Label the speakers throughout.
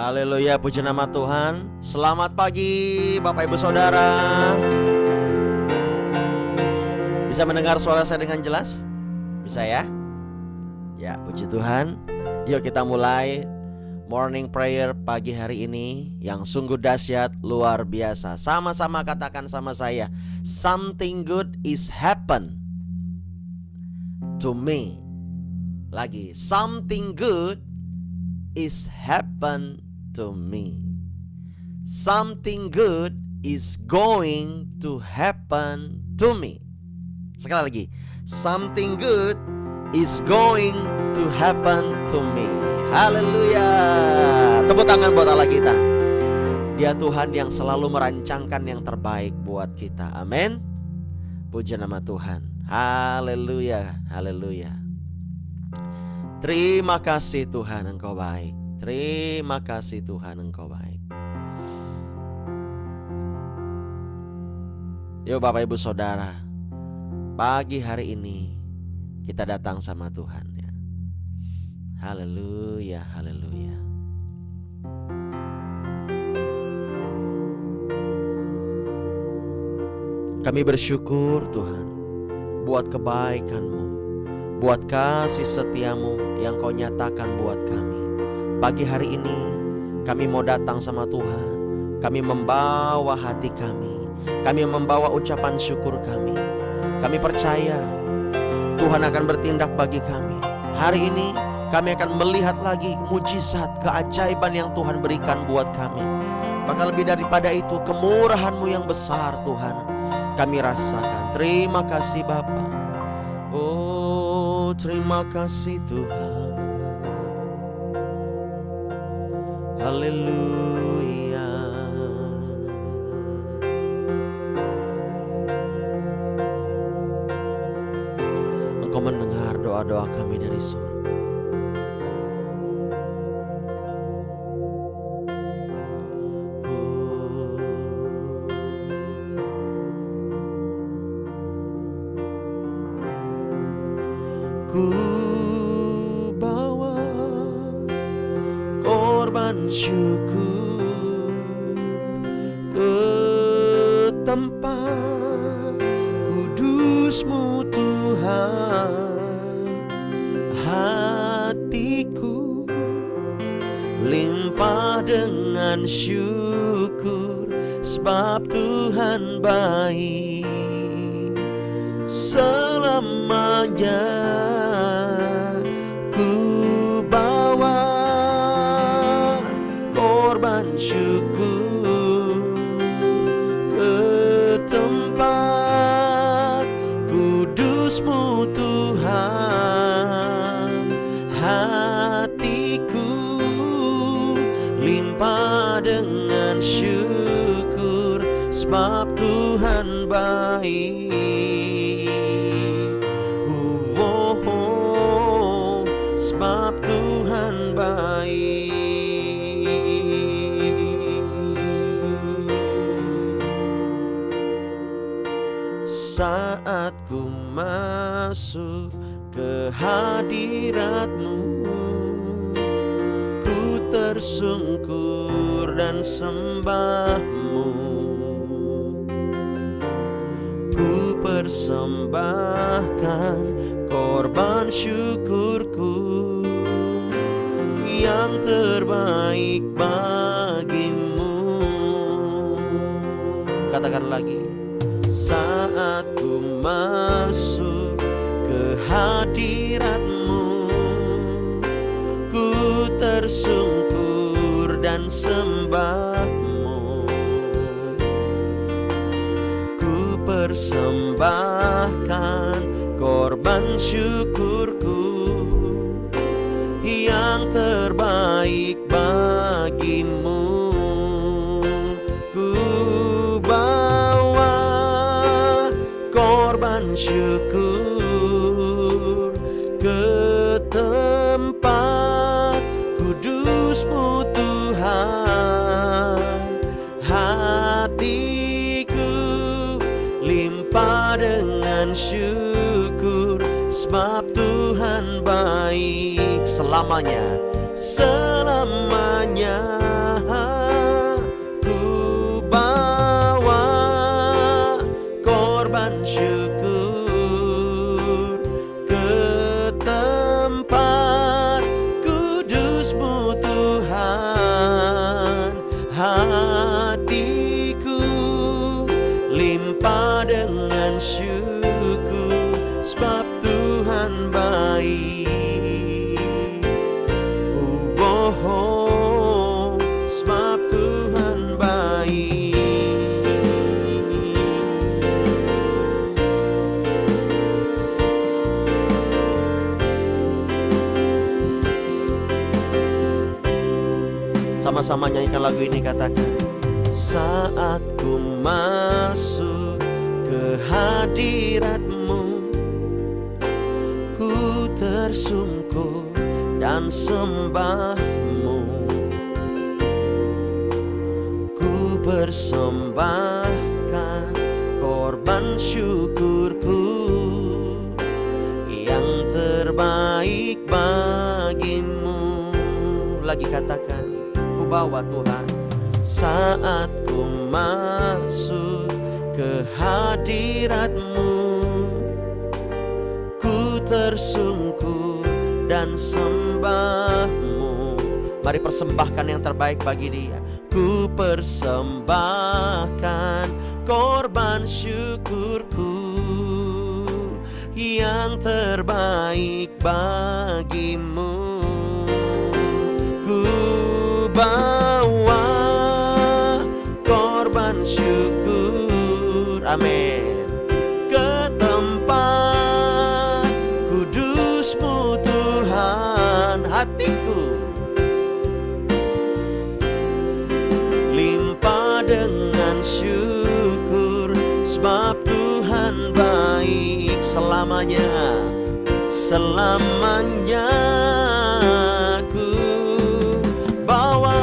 Speaker 1: Haleluya, puji nama Tuhan. Selamat pagi Bapak Ibu Saudara. Bisa mendengar suara saya dengan jelas? Bisa ya? Ya, puji Tuhan. Yuk kita mulai morning prayer pagi hari ini yang sungguh dahsyat, luar biasa. Sama-sama katakan sama saya, something good is happen to me. Lagi, something good is happen to me. Something good is going to happen to me. Sekali lagi, something good is going to happen to me. Haleluya. Tepuk tangan buat Allah kita. Dia Tuhan yang selalu merancangkan yang terbaik buat kita. Amin. Puji nama Tuhan. Haleluya. Haleluya. Terima kasih Tuhan, Engkau baik. Terima kasih Tuhan, Engkau baik. Yuk Bapak Ibu Saudara, pagi hari ini kita datang sama Tuhan ya. Haleluya, haleluya. Kami bersyukur Tuhan buat kebaikan-Mu, buat kasih setiamu yang Kau nyatakan buat kami. Pagi hari ini kami mau datang sama Tuhan. Kami membawa hati kami. Kami membawa ucapan syukur kami. Kami percaya Tuhan akan bertindak bagi kami. Hari ini kami akan melihat lagi mujizat, keajaiban yang Tuhan berikan buat kami. Bahkan lebih daripada itu, kemurahan-Mu yang besar Tuhan kami rasakan. Terima kasih Bapa. Oh, terima kasih Tuhan. Haleluya. Engkau mendengar doa-doa kami dari surga. Ku bawa korban syukur ke tempat kudus-Mu Tuhan. Hatiku limpah dengan syukur, sebab Tuhan baik selamanya. Ku bawa korban syukur ke tempat kudus-Mu Tuhan. Hatiku limpah dengan syukur, sebab Tuhan baik. Sebab Tuhan baik. Saat ku masuk ke hadirat-Mu, ku tersungkur dan sembah-Mu. Ku persembahkan korban syukurku yang terbaik bagi-Mu. Katakan lagi. Saat ku masuk ke hadirat-Mu, ku tersungkur dan sembah-Mu. Ku persembahkan korban syukurku yang terbaik bagi-Mu. Ku bawa korban syukur ke tempat kudus-Mu Tuhan. Hatiku limpah dengan syukur, sebab Tuhan baik selamanya. Selamanya limpah dengan syukur, sebab Tuhan baik. Oh, oh, oh, sebab Tuhan baik. Sama-sama nyanyikan lagu ini, katakan. Saat ku masuk ke hadirat-Mu, ku tersungkur dan sembah-Mu. Ku persembahkan korban syukurku yang terbaik bagimu. Lagi katakan, ku bawa Tuhan. Saat ku masuk ke hadirat-Mu, ku tersungkur dan sembah-Mu. Mari persembahkan yang terbaik bagi Dia. Ku persembahkan korban syukurku yang terbaik bagimu. Ku bawa korban syukur, amin, ke tempat kudus-Mu Tuhan. Hatiku limpah dengan syukur, sebab Tuhan baik selamanya. Selamanya ku bawa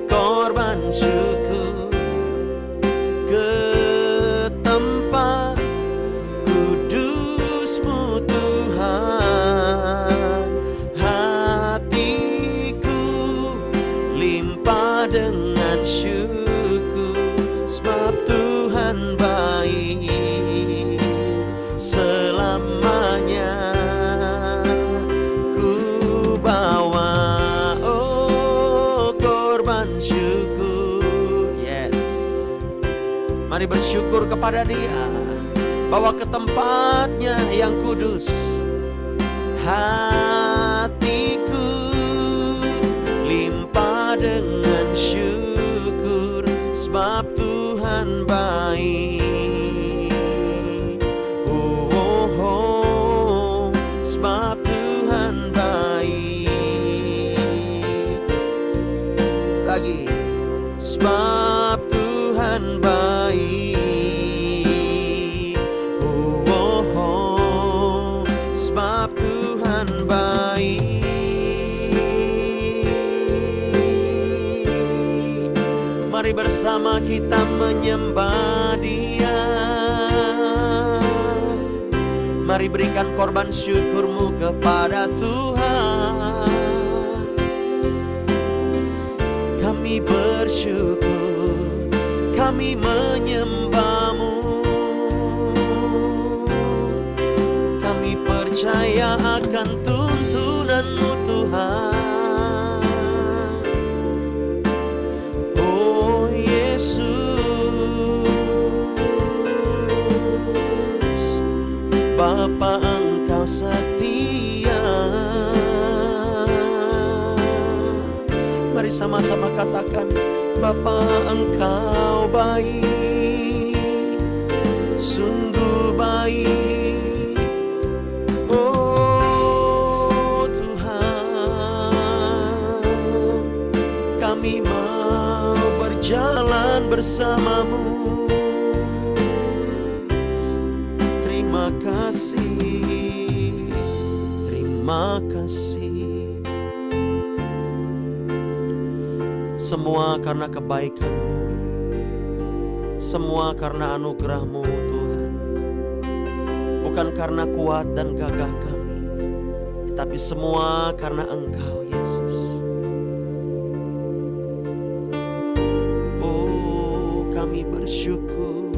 Speaker 1: korban syukur ke tempat kudus-Mu Tuhan. Hatiku limpah dengan syukur, sebab Tuhan baik selamanya. Ku bawa korban syukur. Yes, mari bersyukur kepada Dia. Bawa ke tempatnya yang kudus. Hatiku limpah dengan syukur, sebab Tuhan baik. Oh, oh, oh, sebab Tuhan baik. Lagi, sebab Tuhan baik. Oh, oh, oh, sebab Tuhan baik. Mari bersama kita menyembah Dia. Mari berikan korban syukurmu kepada Tuhan. Kami bersyukur, kami menyembah-Mu. Kami percaya akan tuntunan-Mu Tuhan. Oh Yesus, Bapa Engkau setia. Mari sama-sama katakan, Bapa Engkau baik, sungguh baik. Oh Tuhan, kami mau berjalan bersama-Mu. Terima kasih, terima kasih. Semua karena kebaikan-Mu, semua karena anugerah-Mu Tuhan. Bukan karena kuat dan gagah kami, tetapi semua karena Engkau Yesus. Oh, kami bersyukur.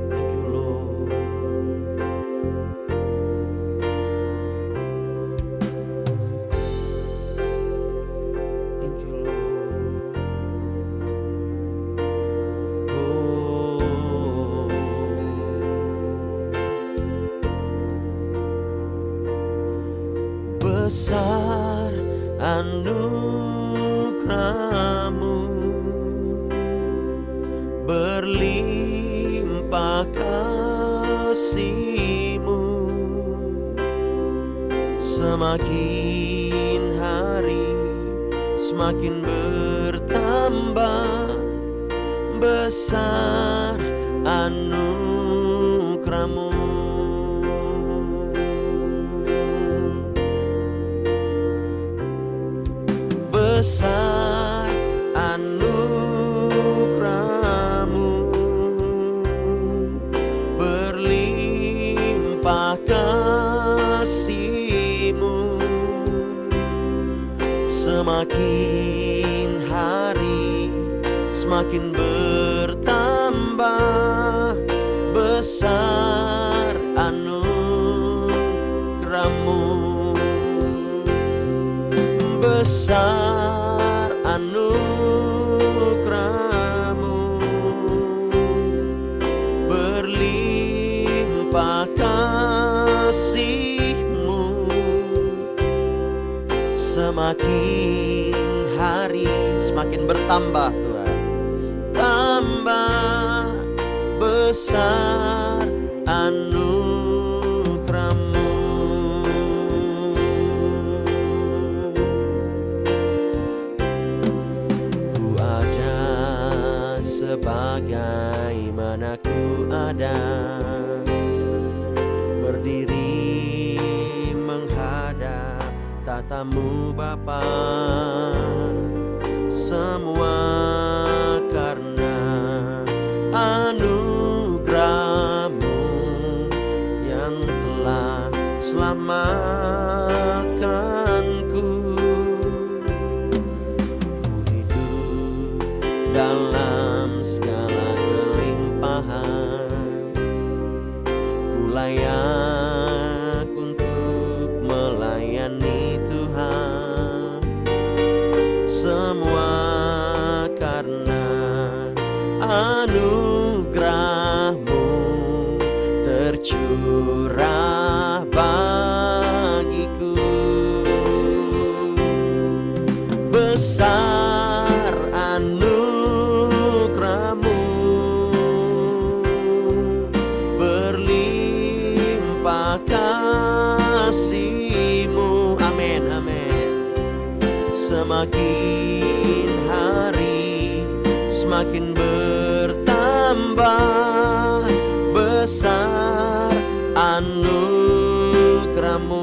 Speaker 1: Thank you Lord. Thank you Lord. besar anugerah-Mu, berlimpah kasih-Mu. Semakin hari semakin bertambah besar anugerah-Mu. Besar anugerah-Mu, berlimpah kasih-Mu. Semakin hari semakin bertambah besar anugerah-Mu. Besar anugerah-Mu, berlimpah kasih-Mu. Semakin hari semakin bertambah Tuhan, tambah besar anugerah-Mu. Ku ada sebagaimana ku ada, berdiri menghadap tatamu Bapa. Semua karena anugerah-Mu yang telah selamatkanku. Ku hidup dalam segala kelimpahan, ku layak untuk melayani Tuhan. Semua karena anugerah-Mu tercurah bagiku. Besar anugerah-Mu, berlimpah kasih-Mu. Amin, amin. Semakin hari semakin bertambah besar anugerah-Mu.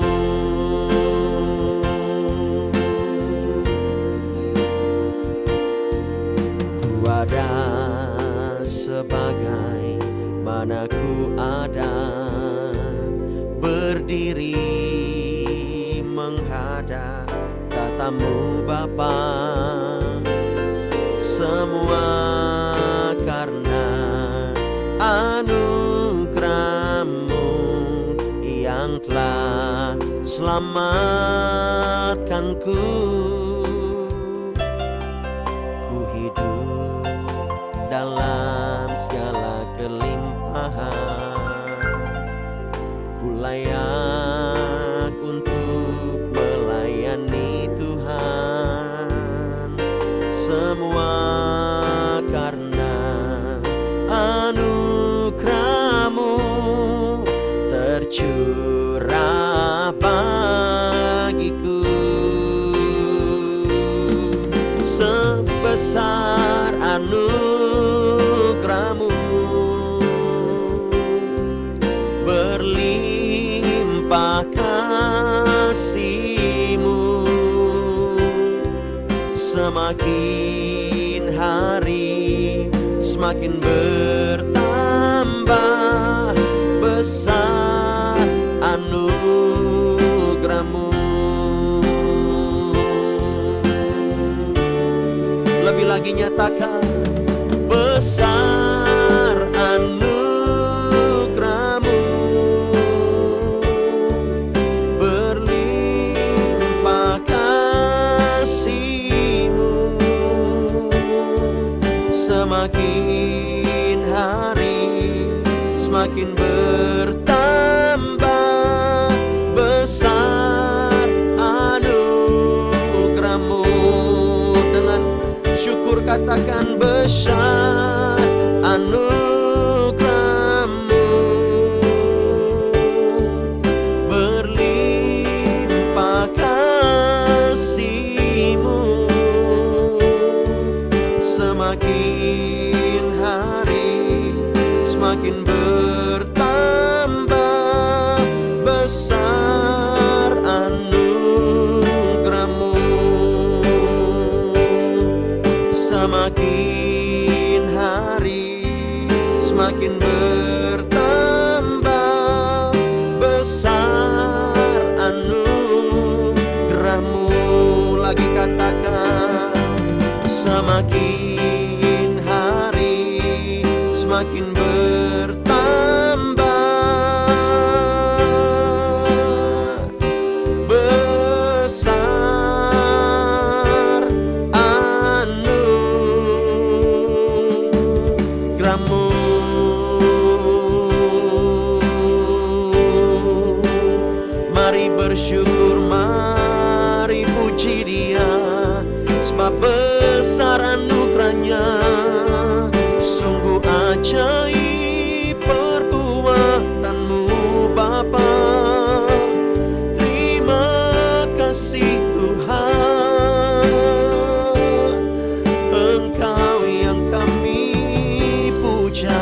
Speaker 1: Ku ada sebagai mana ku ada, berdiri menghadap tatamu Bapa. Semua karena anugerah-Mu yang telah selamatkanku. Ku hidup dalam segala kelimpahan, ku layak untuk melayani Tuhan. Semua karena anugerah-Mu tercurah bagiku. Sebesar anugerah-Mu, berlimpah kasih-Mu. Semakin hari semakin bertambah besar anugerah-Mu. Lebih lagi nyatakan besar anugerah-Mu, berlimpah kasih-Mu. Semakin hari semakin bertambah besar katakan besar anugerah-Mu, berlimpah kasih-Mu. Semakin hari semakin bertambah besar anugerah-Mu. Semakin hari semakin bertambah besar anugerah-Mu. Lagi katakan, semakin hari semakin bertambah besar anugerah-Mu. Mari bersyukur, mari puji Dia, sebab besar anugerah-Nya. Sungguh ajaib perbuatan-Mu Bapa. Terima kasih Tuhan, Engkau yang kami puja,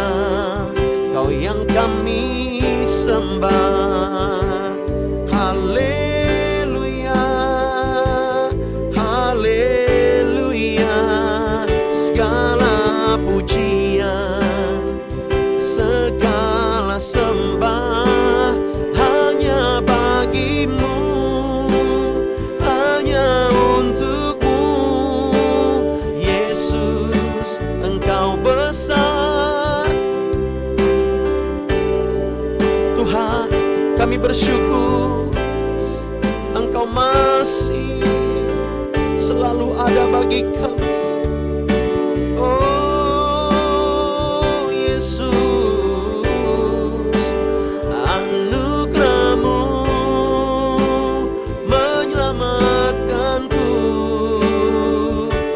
Speaker 1: Kau yang kami sembah. Haleluya, haleluya, segala pujian, segala sembah hanya bagi-Mu, hanya untuk-Mu. Yesus, Engkau besar. Tuhan, kami bersyukur Engkau masih selalu ada bagi kami. Oh Yesus, anugerah-Mu menyelamatkanku.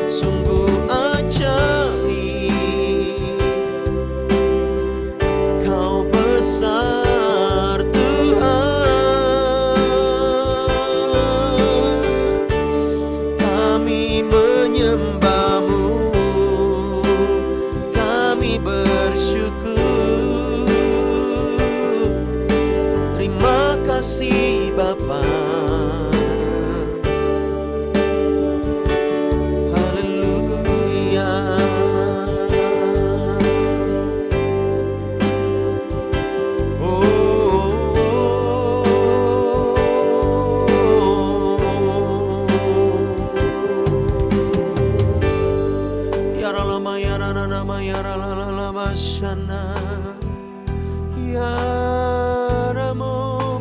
Speaker 1: Sungguh ajaib, Kau besar Tuhan. Kami menyembah-Mu, kami bersyukur. Terima kasih Bapa. Haleluya.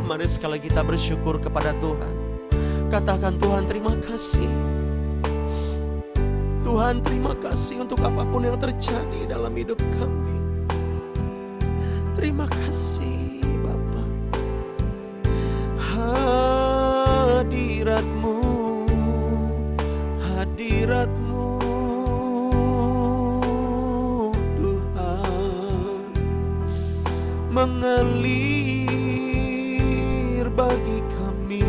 Speaker 1: Mari sekali kita bersyukur kepada Tuhan. Katakan, Tuhan terima kasih. Tuhan terima kasih untuk apapun yang terjadi dalam hidup kami. Terima kasih Bapa. Hadirat-Mu, hadirat-Mu Tuhan mengalir bagi kami.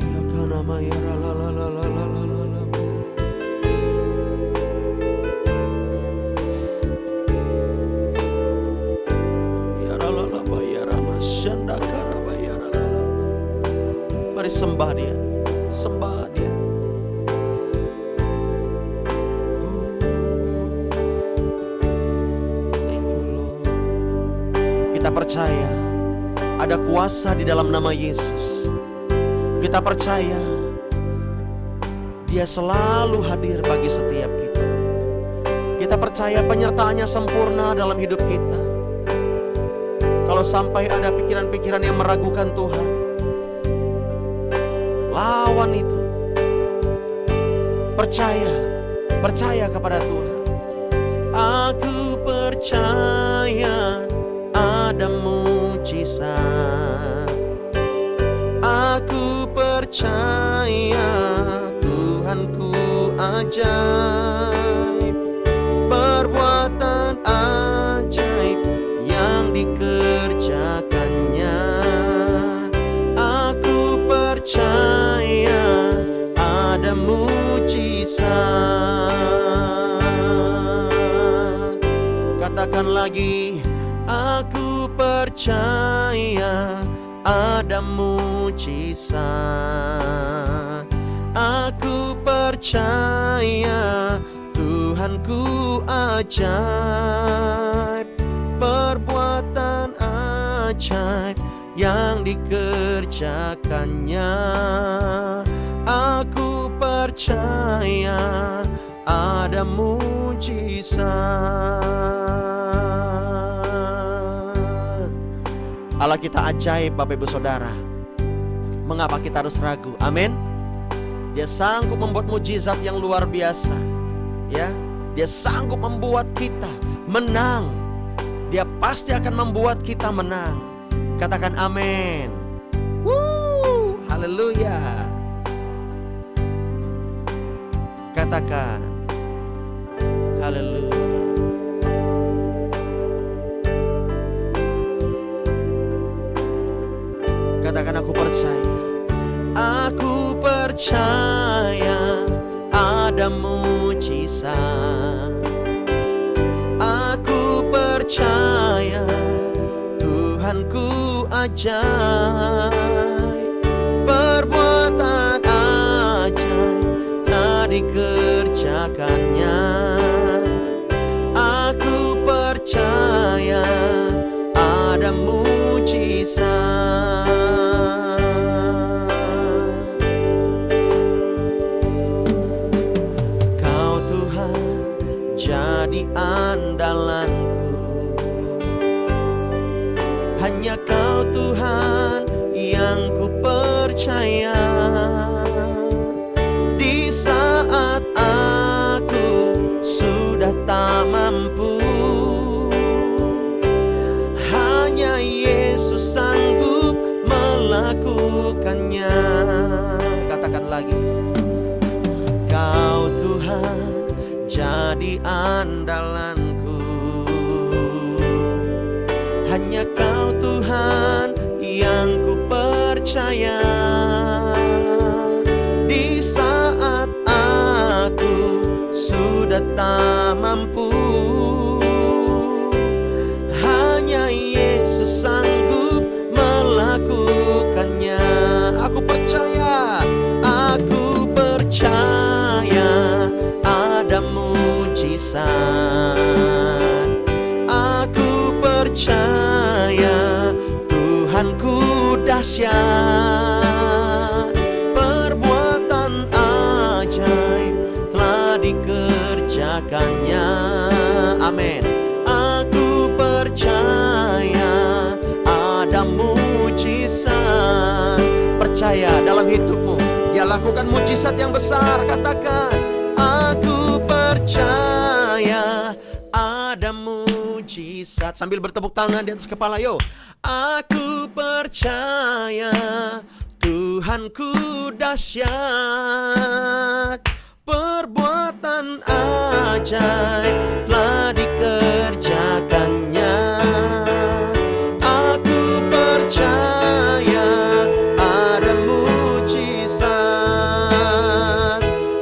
Speaker 1: Ya kanama ya la la la la la la la la. Ya la la la ba ya rama syanda karaba ya la la la. Mari sembah Dia, sembah Dia. Kita percaya ada kuasa di dalam nama Yesus. Kita percaya Dia selalu hadir bagi setiap kita. Kita percaya penyertaannya sempurna dalam hidup kita. Kalau sampai ada pikiran-pikiran yang meragukan Tuhan, lawan itu. Percaya kepada Tuhan. Aku percaya ada mujizat mujizat. Aku percaya Tuhanku ajaib, perbuatan ajaib yang dikerjakannya. Aku percaya ada mujizat. Katakan lagi, aku percaya ada mujizat. Aku percaya Tuhanku ajaib, perbuatan ajaib yang dikerjakannya. Aku percaya ada mujizat. Allah kita ajaib, Bapak Ibu Saudara. Mengapa kita harus ragu? Amin. Dia sanggup membuat mujizat yang luar biasa. Ya, dia sanggup membuat kita menang. Dia pasti akan membuat kita menang. Katakan amin. Haleluya. Katakan haleluya. Katakan aku percaya. Aku percaya ada mujizat. Aku percaya Tuhanku ajaib, perbuatan ajaib telah dikerjakannya. Aku percaya ada mujizat. Kau Tuhan jadi andalanku, hanya Kau Tuhan yang ku percaya. Di saat aku sudah tak mampu, hanya Yesus sanggup melakukannya. Katakan lagi, Kau Tuhan jadi andalanku, hanya Kau Tuhan yang ku percaya. Di saat aku sudah tak mampu, hanya Yesus sanggup melakukannya. Aku percaya ada mujizat. Aku percaya Tuhanku dahsyat, perbuatan ajaib telah dikerjakannya. Amin. Aku percaya ada mujizat. Percaya dalam hidupmu Dia lakukan mujizat yang besar. Katakan, aku percaya ada mujizat. Sambil bertepuk tangan di atas kepala, yo. Aku percaya Tuhanku dahsyat, perbuatan ajaib telah dikerjakannya. Aku percaya ada mujizat.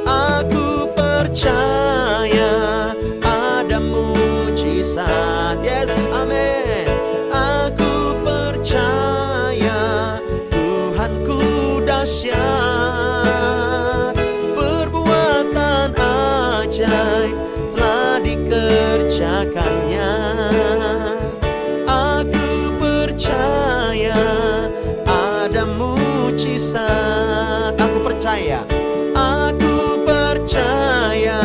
Speaker 1: Aku percaya ada mujizat. Yes, amin. Aku percaya Tuhanku dahsyat, perbuatan ajaib telah dikerjakannya. Aku percaya ada mujizat. Aku percaya. Aku percaya.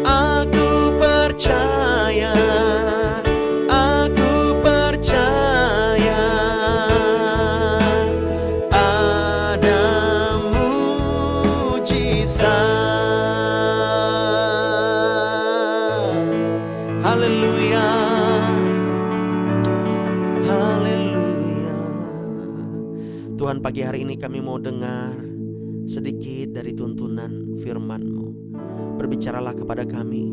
Speaker 1: Aku percaya. Aku percaya ada mujizat. pagi hari ini kami mau dengar sedikit dari tuntunan firman-Mu. Berbicaralah kepada kami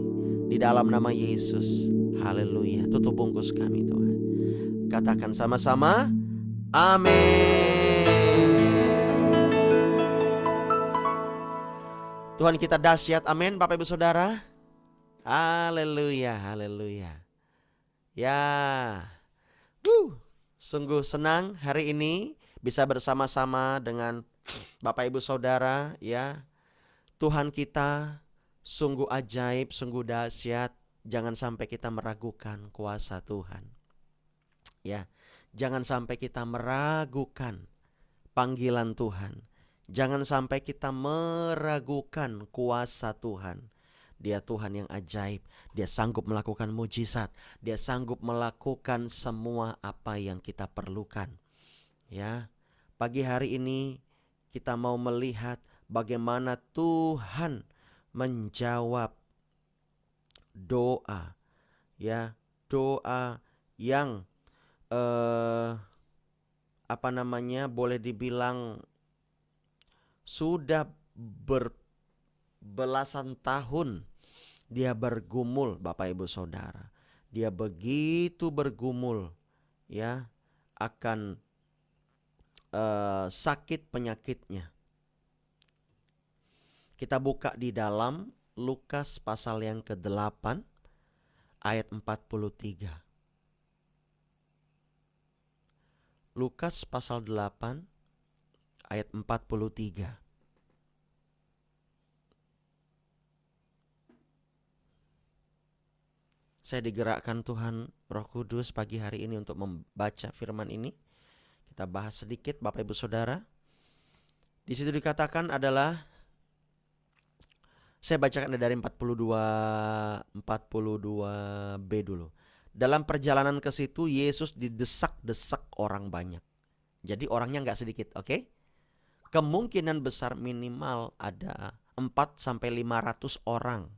Speaker 1: di dalam nama Yesus. Haleluya. Tutup bungkus kami Tuhan. Katakan sama-sama, amin. Tuhan kita dahsyat, amin Bapak Ibu Saudara. Haleluya, haleluya. Ya, sungguh senang hari ini bisa bersama-sama dengan Bapak Ibu Saudara ya. Tuhan kita sungguh ajaib, sungguh dahsyat. Jangan sampai kita meragukan kuasa Tuhan. Ya, jangan sampai kita meragukan panggilan Tuhan. Jangan sampai kita meragukan kuasa Tuhan. Dia Tuhan yang ajaib. Dia sanggup melakukan mujizat. Dia sanggup melakukan semua apa yang kita perlukan. Ya, pagi hari ini kita mau melihat bagaimana Tuhan menjawab doa. Ya, doa yang boleh dibilang sudah berbelasan tahun dia bergumul, Bapak Ibu Saudara. Dia begitu bergumul ya akan sakit penyakitnya. Kita buka di dalam Lukas pasal yang ke-8 ayat 43. Lukas pasal 8 ayat 43. Saya digerakkan Tuhan Roh Kudus pagi hari ini untuk membaca firman ini. Kita bahas sedikit Bapak Ibu Saudara. Di situ dikatakan adalah, saya bacakan dari 42b dulu. Dalam perjalanan ke situ Yesus didesak-desak orang banyak. Jadi orangnya nggak sedikit, oke? Kemungkinan besar minimal ada 4-500 orang.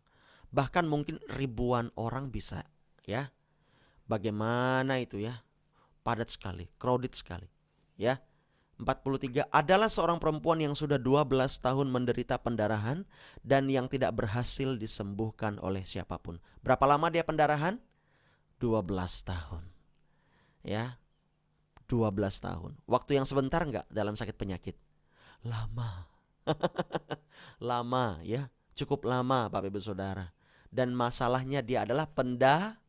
Speaker 1: Bahkan mungkin ribuan orang bisa ya. Bagaimana itu ya? Padat sekali, crowded sekali ya. 43, adalah seorang perempuan yang sudah 12 tahun menderita pendarahan dan yang tidak berhasil disembuhkan oleh siapapun. Berapa lama dia pendarahan? 12 tahun. Ya. 12 tahun. Waktu yang sebentar enggak dalam sakit penyakit? Lama. Lama ya. Cukup lama Bapak Ibu Saudara. Dan masalahnya dia adalah pendarahan.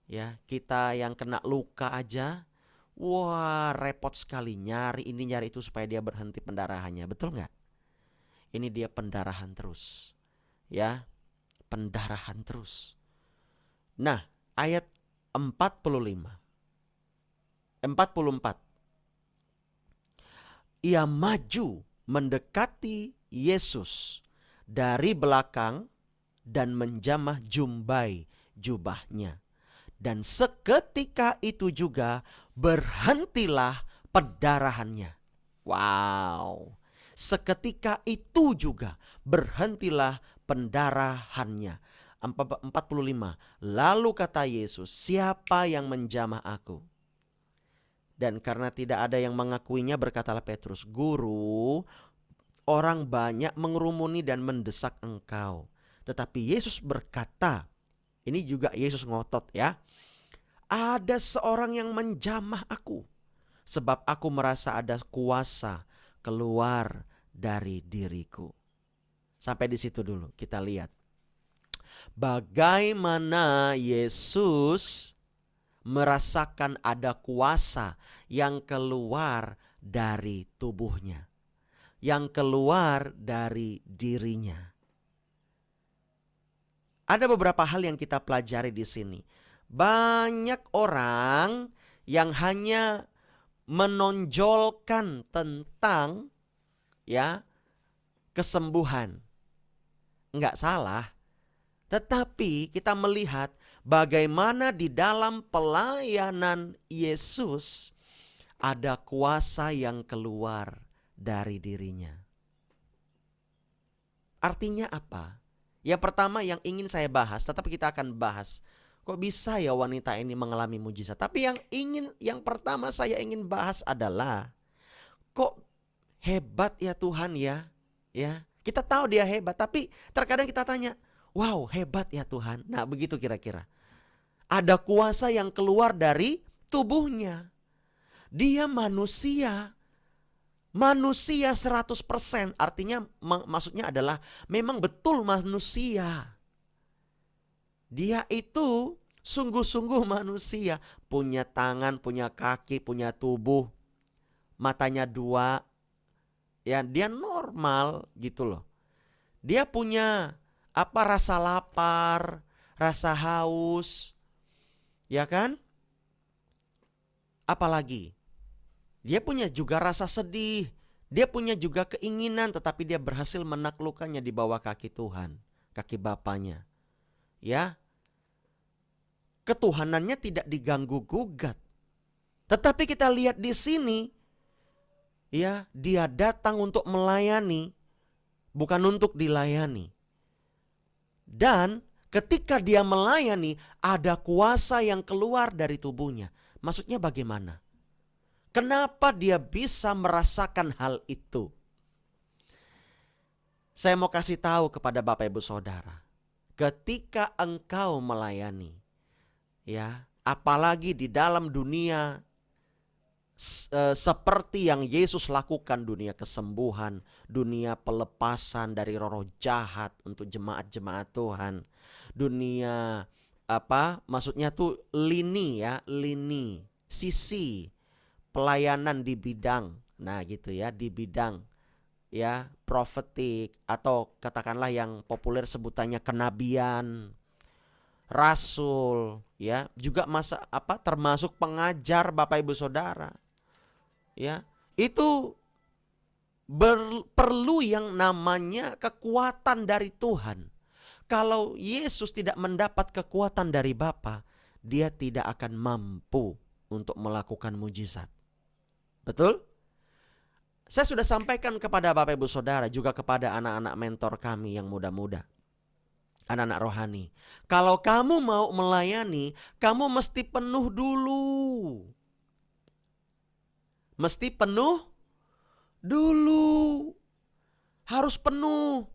Speaker 1: Ya, kita yang kena luka aja, wah repot sekali nyari ini nyari itu supaya dia berhenti pendarahannya. Betul nggak? Ini dia pendarahan terus. Ya, pendarahan terus. Nah, ayat 44. Ia maju mendekati Yesus dari belakang dan menjamah jumbai jubahnya. Dan seketika itu juga berhentilah pendarahannya. Wow. Seketika itu juga berhentilah pendarahannya. 45. Lalu kata Yesus, siapa yang menjamah aku? Dan karena tidak ada yang mengakuinya, berkatalah Petrus, Guru, orang banyak mengerumuni dan mendesak engkau. Tetapi Yesus berkata, ini juga Yesus ngotot ya, ada seorang yang menjamah aku, sebab aku merasa ada kuasa keluar dari diriku. Sampai di situ dulu kita lihat bagaimana Yesus merasakan ada kuasa yang keluar dari tubuhnya, yang keluar dari dirinya. Ada beberapa hal yang kita pelajari di sini. Banyak orang yang hanya menonjolkan tentang ya kesembuhan. Enggak salah. Tetapi kita melihat bagaimana di dalam pelayanan Yesus ada kuasa yang keluar dari dirinya. Artinya apa? Yang pertama yang ingin saya bahas, tetapi kita akan bahas kok bisa ya wanita ini mengalami mujizat? Tapi yang pertama saya ingin bahas adalah, kok hebat ya Tuhan ya? Ya, kita tahu dia hebat, tapi terkadang kita tanya, wow, hebat ya Tuhan. Nah, begitu kira-kira. Ada kuasa yang keluar dari tubuhnya. Dia manusia. Manusia 100%. Artinya maksudnya adalah memang betul manusia. Dia itu sungguh-sungguh manusia. Punya tangan, punya kaki, punya tubuh. Matanya 2. Ya, dia normal gitu loh. Dia punya rasa lapar, rasa haus. Ya kan? Apalagi? Dia punya juga rasa sedih. Dia punya juga keinginan, tetapi dia berhasil menaklukkannya di bawah kaki Tuhan, kaki Bapanya. Ya. Ketuhanannya tidak diganggu gugat. Tetapi kita lihat di sini, ya, dia datang untuk melayani, bukan untuk dilayani. Dan ketika dia melayani, ada kuasa yang keluar dari tubuhnya. Maksudnya bagaimana? Kenapa dia bisa merasakan hal itu? Saya mau kasih tahu kepada Bapak Ibu Saudara. Ketika engkau melayani, ya, apalagi di dalam dunia seperti yang Yesus lakukan, dunia kesembuhan, dunia pelepasan dari roh jahat untuk jemaat-jemaat Tuhan, dunia maksudnya tuh lini sisi pelayanan di bidang, nah gitu ya, di bidang ya profetik, atau katakanlah yang populer sebutannya kenabian, rasul, ya, juga termasuk pengajar Bapak Ibu Saudara. Ya, itu perlu yang namanya kekuatan dari Tuhan. Kalau Yesus tidak mendapat kekuatan dari Bapa, dia tidak akan mampu untuk melakukan mujizat. Betul? Saya sudah sampaikan kepada Bapak Ibu Saudara, juga kepada anak-anak mentor kami yang muda-muda, anak-anak rohani. Kalau kamu mau melayani, kamu mesti penuh dulu. Mesti penuh dulu. Harus penuh.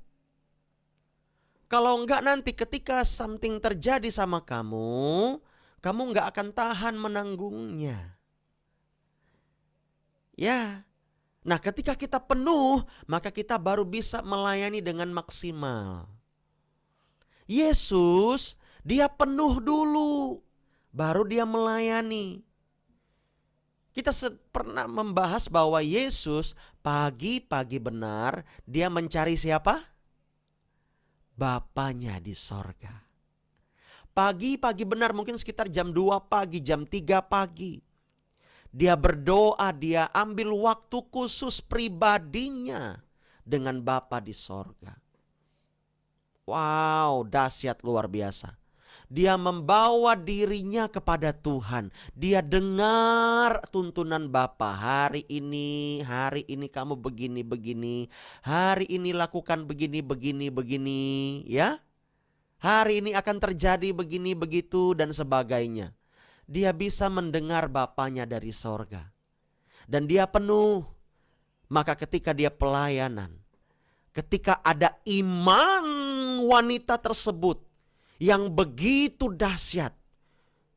Speaker 1: Kalau enggak nanti ketika something terjadi sama kamu enggak akan tahan menanggungnya. Ya. Nah, ketika kita penuh, maka kita baru bisa melayani dengan maksimal. Yesus, dia penuh dulu, baru dia melayani. Kita pernah membahas bahwa Yesus pagi-pagi benar dia mencari siapa? Bapanya di sorga. Pagi-pagi benar, mungkin sekitar jam 2 pagi, jam 3 pagi. Dia berdoa, dia ambil waktu khusus pribadinya dengan Bapa di sorga. Wow, dahsyat luar biasa. Dia membawa dirinya kepada Tuhan. Dia dengar tuntunan Bapa. Hari ini kamu begini. Hari ini lakukan begini, ya. Hari ini akan terjadi begini, begitu, dan sebagainya. Dia bisa mendengar Bapanya dari sorga. Dan dia penuh. Maka ketika dia pelayanan, ketika ada iman wanita tersebut yang begitu dahsyat,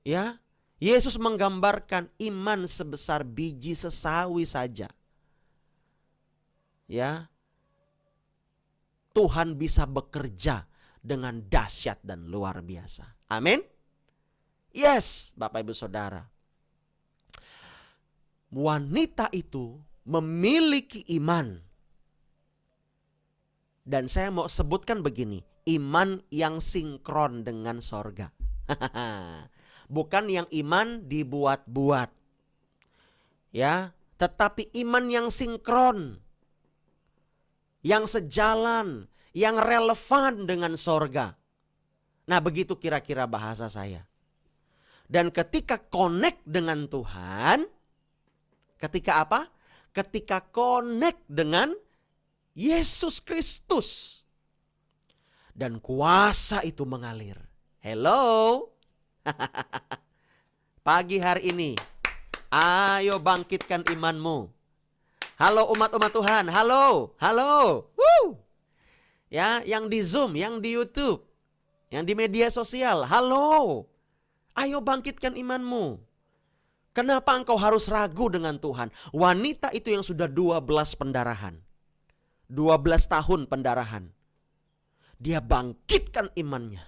Speaker 1: ya, Yesus menggambarkan iman sebesar biji sesawi saja. Ya, Tuhan bisa bekerja dengan dahsyat dan luar biasa. Amin. Yes, Bapak Ibu Saudara. Wanita itu memiliki iman. Dan saya mau sebutkan begini, iman yang sinkron dengan sorga. Bukan yang iman dibuat-buat. Ya, tetapi iman yang sinkron. Yang sejalan, yang relevan dengan sorga. Nah, begitu kira-kira bahasa saya. Dan ketika connect dengan Tuhan, ketika apa? Ketika connect dengan Yesus Kristus, dan kuasa itu mengalir. Hello? Pagi hari ini, ayo bangkitkan imanmu. Halo umat-umat Tuhan, halo, halo. Woo. Ya, yang di Zoom, yang di YouTube, yang di media sosial, halo. Ayo bangkitkan imanmu. Kenapa engkau harus ragu dengan Tuhan? Wanita itu yang sudah 12 pendarahan. 12 tahun pendarahan. Dia bangkitkan imannya.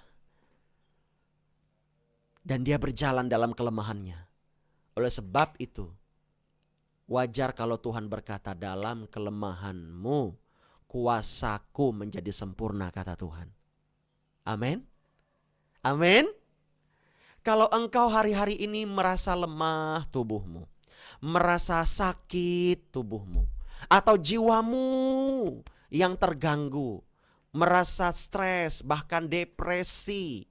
Speaker 1: Dan dia berjalan dalam kelemahannya. Oleh sebab itu, wajar kalau Tuhan berkata, dalam kelemahanmu, kuasaku menjadi sempurna, kata Tuhan. Amin. Amin. Kalau engkau hari-hari ini merasa lemah tubuhmu, merasa sakit tubuhmu, atau jiwamu yang terganggu, merasa stres, bahkan depresi,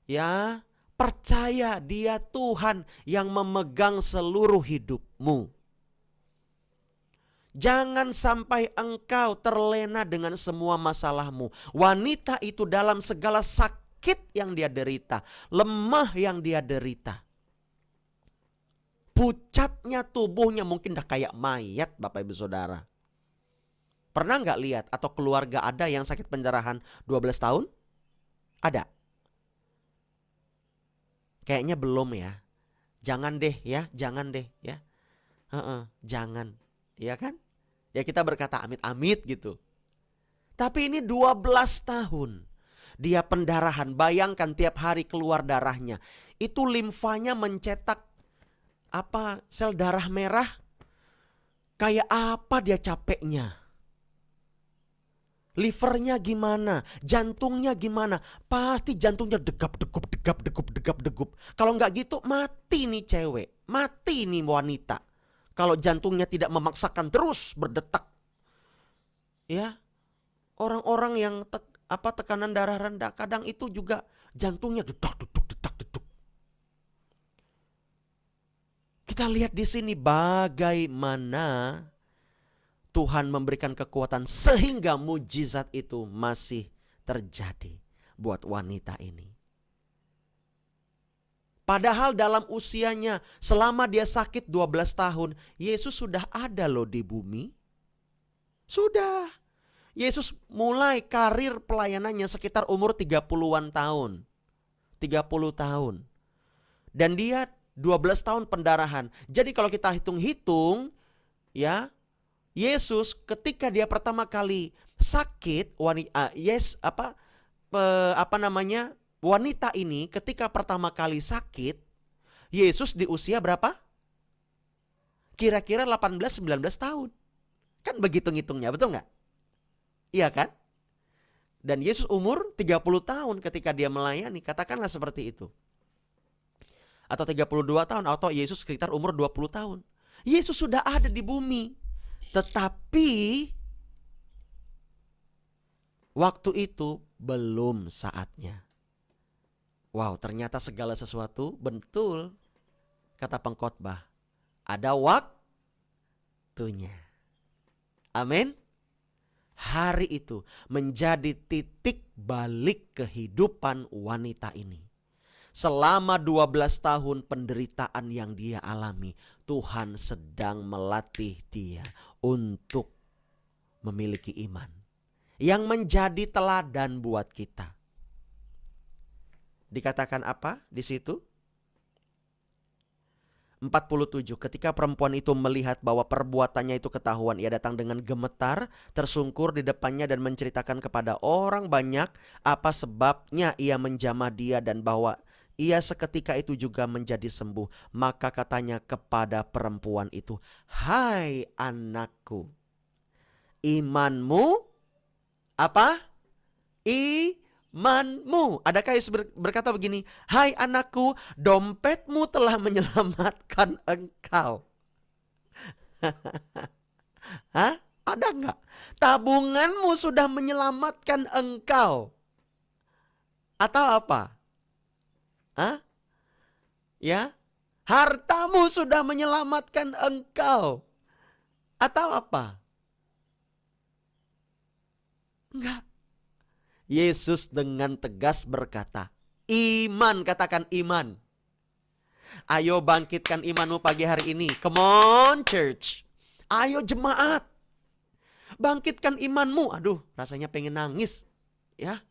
Speaker 1: ya, percaya Dia Tuhan yang memegang seluruh hidupmu. Jangan sampai engkau terlena dengan semua masalahmu. Wanita itu dalam segala sakit yang dia derita, lemah yang dia derita, pucatnya tubuhnya mungkin dah kayak mayat, Bapak Ibu Saudara. Pernah nggak lihat atau keluarga ada yang sakit pendarahan 12 tahun? Ada? Kayaknya belum ya. Jangan deh ya, jangan deh ya. Jangan, ya kan? Ya kita berkata amit-amit gitu. Tapi ini 12 tahun. Dia pendarahan, bayangkan tiap hari keluar darahnya. Itu limfanya mencetak sel darah merah. Kayak apa dia capeknya. Livernya gimana, jantungnya gimana. Pasti jantungnya degup. Kalau nggak gitu mati nih cewek, mati nih wanita. Kalau jantungnya tidak memaksakan terus berdetak. Ya, orang-orang yang tekanan darah rendah kadang itu juga jantungnya detak. Kita lihat di sini bagaimana Tuhan memberikan kekuatan sehingga mujizat itu masih terjadi buat wanita ini. Padahal dalam usianya selama dia sakit 12 tahun, Yesus sudah ada loh di bumi. Sudah. Yesus mulai karir pelayanannya sekitar umur 30-an tahun. 30 tahun. Dan dia 12 tahun pendarahan. Jadi kalau kita hitung-hitung, ya, Yesus ketika dia pertama kali sakit, wanita ini ketika pertama kali sakit, Yesus di usia berapa? Kira-kira 18-19 tahun. Kan begitu ngitungnya, betul nggak? Iya kan? Dan Yesus umur 30 tahun ketika dia melayani, katakanlah seperti itu. Atau 32 tahun, atau Yesus sekitar umur 20 tahun. Yesus sudah ada di bumi. Tetapi waktu itu belum saatnya. Wow, ternyata segala sesuatu betul, kata pengkhotbah, ada waktunya. Amin. Hari itu menjadi titik balik kehidupan wanita ini. Selama 12 tahun penderitaan yang dia alami, Tuhan sedang melatih dia untuk memiliki iman yang menjadi teladan buat kita. Dikatakan apa di situ? 47, ketika perempuan itu melihat bahwa perbuatannya itu ketahuan, ia datang dengan gemetar, tersungkur di depannya dan menceritakan kepada orang banyak apa sebabnya ia menjamah dia dan bahwa ia seketika itu juga menjadi sembuh. Maka katanya kepada perempuan itu, "Hai anakku, imanmu," apa? Imanmu. Adakah Yesus berkata begini, "Hai anakku, dompetmu telah menyelamatkan engkau." Hah? Ada enggak? Tabunganmu sudah menyelamatkan engkau. Atau apa? Hah? Ya? Hartamu sudah menyelamatkan engkau. Atau apa? Enggak. Yesus dengan tegas berkata, Iman, katakan iman. Ayo bangkitkan imanmu pagi hari ini. Come on church. Ayo jemaat. Bangkitkan imanmu. Aduh, rasanya pengen nangis. Ya.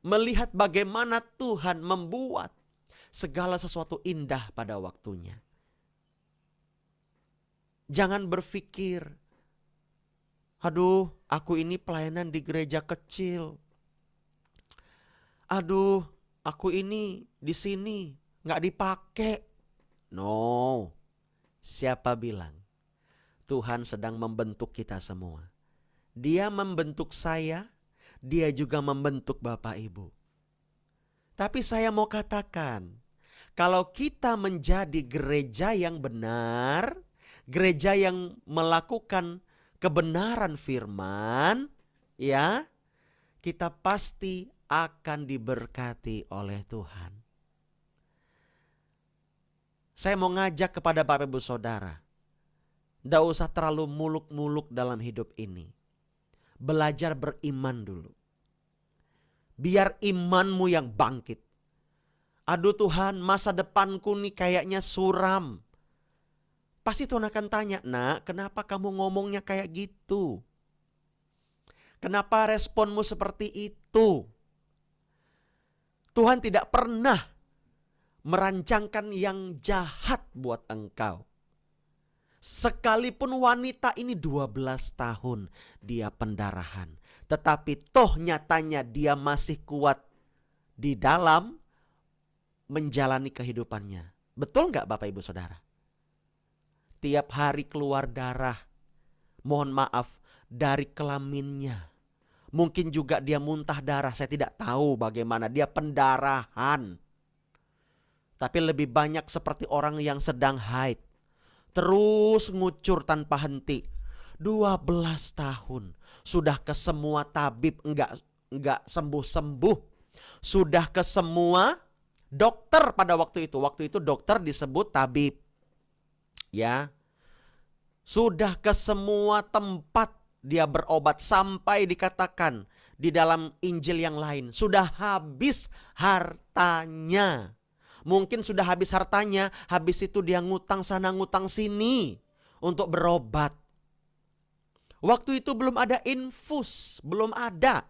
Speaker 1: Melihat bagaimana Tuhan membuat segala sesuatu indah pada waktunya. Jangan berpikir, aduh, aku ini pelayanan di gereja kecil. Aduh, aku ini di sini nggak dipakai. No, siapa bilang? Tuhan sedang membentuk kita semua. Dia membentuk saya, dia juga membentuk Bapak Ibu. Tapi saya mau katakan, kalau kita menjadi gereja yang benar, gereja yang melakukan kebenaran firman, ya, kita pasti akan diberkati oleh Tuhan. Saya mau ngajak kepada Bapak Ibu Saudara, tidak usah terlalu muluk-muluk dalam hidup ini. Belajar beriman dulu. Biar imanmu yang bangkit. Aduh Tuhan, masa depanku nih kayaknya suram. Pasti Tuhan akan tanya, nak, kenapa kamu ngomongnya kayak gitu? Kenapa responmu seperti itu? Tuhan tidak pernah merancangkan yang jahat buat engkau. Sekalipun wanita ini 12 tahun dia pendarahan. Tetapi toh nyatanya dia masih kuat di dalam menjalani kehidupannya. Betul gak Bapak Ibu Saudara? Tiap hari keluar darah. Mohon maaf, dari kelaminnya. Mungkin juga dia muntah darah, saya tidak tahu bagaimana, dia pendarahan. Tapi lebih banyak seperti orang yang sedang haid. Terus ngucur tanpa henti. 12 tahun. Sudah ke semua tabib, enggak sembuh-sembuh. Sudah ke semua dokter pada waktu itu. Waktu itu dokter disebut tabib. Ya. Sudah ke semua tempat dia berobat sampai dikatakan di dalam Injil yang lain, sudah habis hartanya. Mungkin sudah habis hartanya, habis itu dia ngutang sana ngutang sini untuk berobat. Waktu itu belum ada infus, belum ada.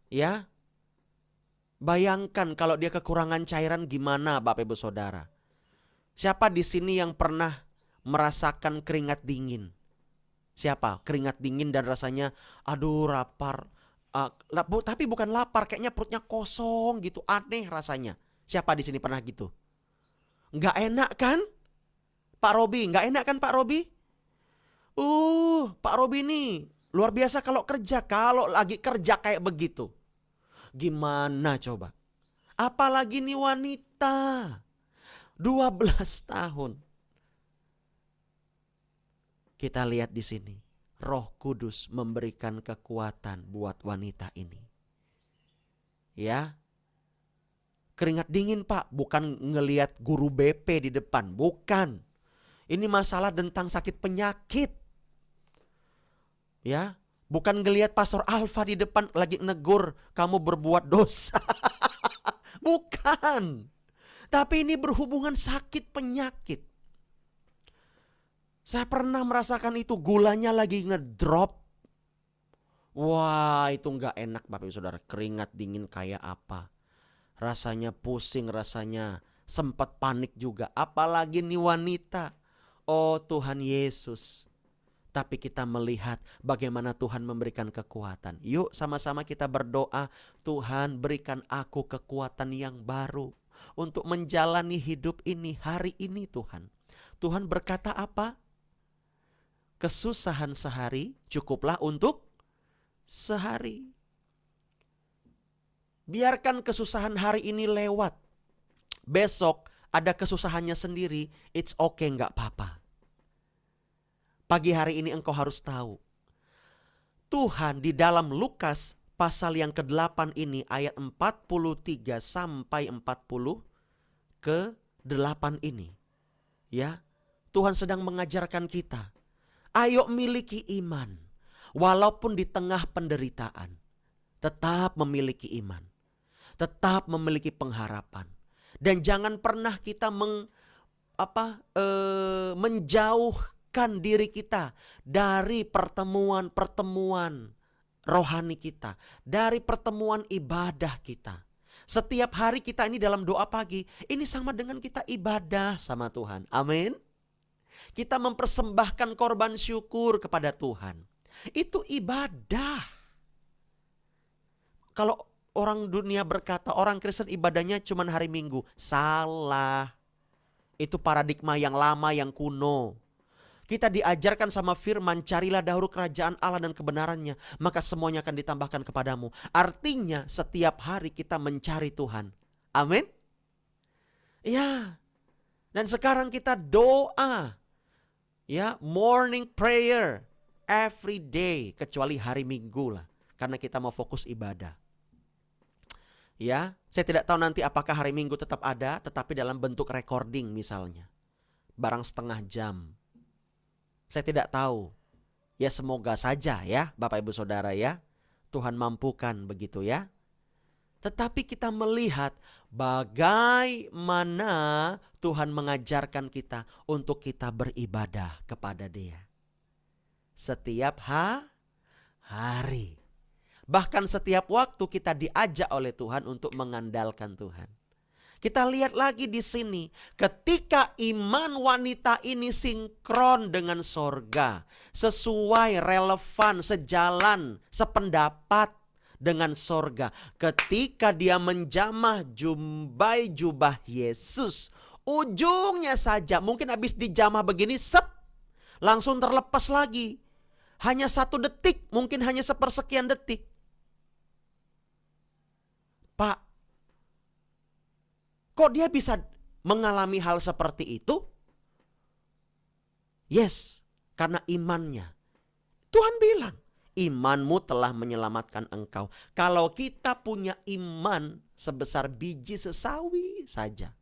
Speaker 1: Ya. Bayangkan kalau dia kekurangan cairan gimana Bapak Ibu Saudara. Siapa di sini yang pernah merasakan keringat dingin? Siapa? Keringat dingin dan rasanya aduh lapar. Tapi bukan lapar, kayaknya perutnya kosong gitu, aneh rasanya. Siapa di sini pernah gitu? Nggak enak kan? Pak Robi, nggak enak kan Pak Robi? Pak Robi nih luar biasa kalau kerja. Kalau lagi kerja kayak begitu, gimana coba? Apalagi nih wanita 12 tahun. Kita lihat di sini, Roh Kudus memberikan kekuatan buat wanita ini. Ya. Keringat dingin Pak, bukan ngelihat guru BP di depan, bukan. Ini masalah tentang sakit penyakit. Ya, bukan ngelihat Pastor Alfa di depan lagi negur kamu berbuat dosa. Bukan. Tapi ini berhubungan sakit penyakit. Saya pernah merasakan itu, gulanya lagi ngedrop. Wah, itu gak enak Bapak Ibu Saudara. Keringat dingin kayak apa. Rasanya pusing, rasanya sempat panik juga. Apalagi nih wanita. Oh Tuhan Yesus. Tapi kita melihat bagaimana Tuhan memberikan kekuatan. Yuk sama-sama kita berdoa. Tuhan berikan aku kekuatan yang baru untuk menjalani hidup ini hari ini Tuhan. Tuhan berkata apa? Kesusahan sehari cukuplah untuk sehari. Biarkan kesusahan hari ini lewat. Besok ada kesusahannya sendiri. It's okay, gak apa-apa. Pagi hari ini engkau harus tahu. Tuhan di dalam Lukas pasal yang ke-8 ini ayat 43 sampai 40 ke-8 ini. Ya, Tuhan sedang mengajarkan kita. Ayo miliki iman walaupun di tengah penderitaan. Tetap memiliki iman. Tetap memiliki pengharapan. Dan jangan pernah kita menjauhkan diri kita dari pertemuan-pertemuan rohani kita, dari pertemuan ibadah kita. Setiap hari kita ini dalam doa pagi, ini sama dengan kita ibadah sama Tuhan. Amin. Kita mempersembahkan korban syukur kepada Tuhan. Itu ibadah. Kalau orang dunia berkata orang Kristen ibadahnya cuma hari Minggu, salah. Itu paradigma yang lama, yang kuno. Kita diajarkan sama firman, carilah dahulu kerajaan Allah dan kebenarannya, maka semuanya akan ditambahkan kepadamu. Artinya setiap hari kita mencari Tuhan. Amin. Ya. Dan sekarang kita doa. Ya, morning prayer every day, kecuali hari Minggu lah, karena kita mau fokus ibadah. Ya, saya tidak tahu nanti apakah hari Minggu tetap ada, tetapi dalam bentuk recording misalnya. Barang setengah jam. Saya tidak tahu. Ya semoga saja ya Bapak Ibu Saudara ya. Tuhan mampukan begitu ya. Tetapi kita melihat bagaimana Tuhan mengajarkan kita untuk kita beribadah kepada Dia. Setiap hari. Bahkan setiap waktu kita diajak oleh Tuhan untuk mengandalkan Tuhan. Kita lihat lagi di sini, ketika iman wanita ini sinkron dengan sorga, sesuai, relevan, sejalan, sependapat dengan sorga. Ketika dia menjamah jumbai jubah Yesus, ujungnya saja mungkin habis dijamah begini, langsung terlepas lagi. Hanya 1 detik, mungkin hanya sepersekian detik. Pak, kok dia bisa mengalami hal seperti itu? Yes, karena imannya. Tuhan bilang, imanmu telah menyelamatkan engkau. Kalau kita punya iman sebesar biji sesawi saja.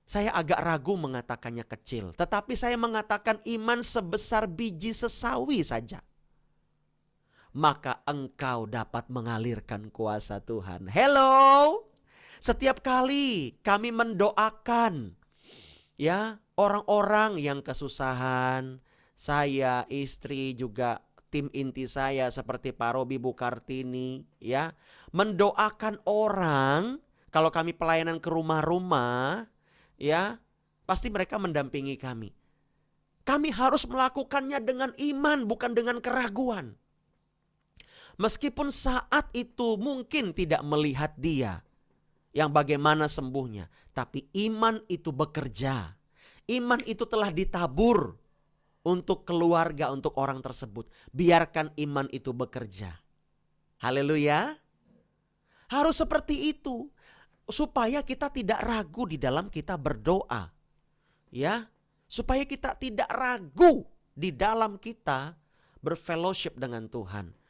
Speaker 1: Saya agak ragu mengatakannya kecil, tetapi saya mengatakan iman sebesar biji sesawi saja. Maka engkau dapat mengalirkan kuasa Tuhan. Hello! Setiap kali kami mendoakan ya orang-orang yang kesusahan, saya, istri juga tim inti saya seperti Pak Robi, Bu Kartini ya, mendoakan orang. Kalau kami pelayanan ke rumah-rumah ya, pasti mereka mendampingi kami. Kami harus melakukannya dengan iman, bukan dengan keraguan. Meskipun saat itu mungkin tidak melihat dia yang bagaimana sembuhnya, tapi iman itu bekerja. Iman itu telah ditabur untuk keluarga, untuk orang tersebut. Biarkan iman itu bekerja. Haleluya. Harus seperti itu supaya kita tidak ragu di dalam kita berdoa. Ya, supaya kita tidak ragu di dalam kita berfellowship dengan Tuhan.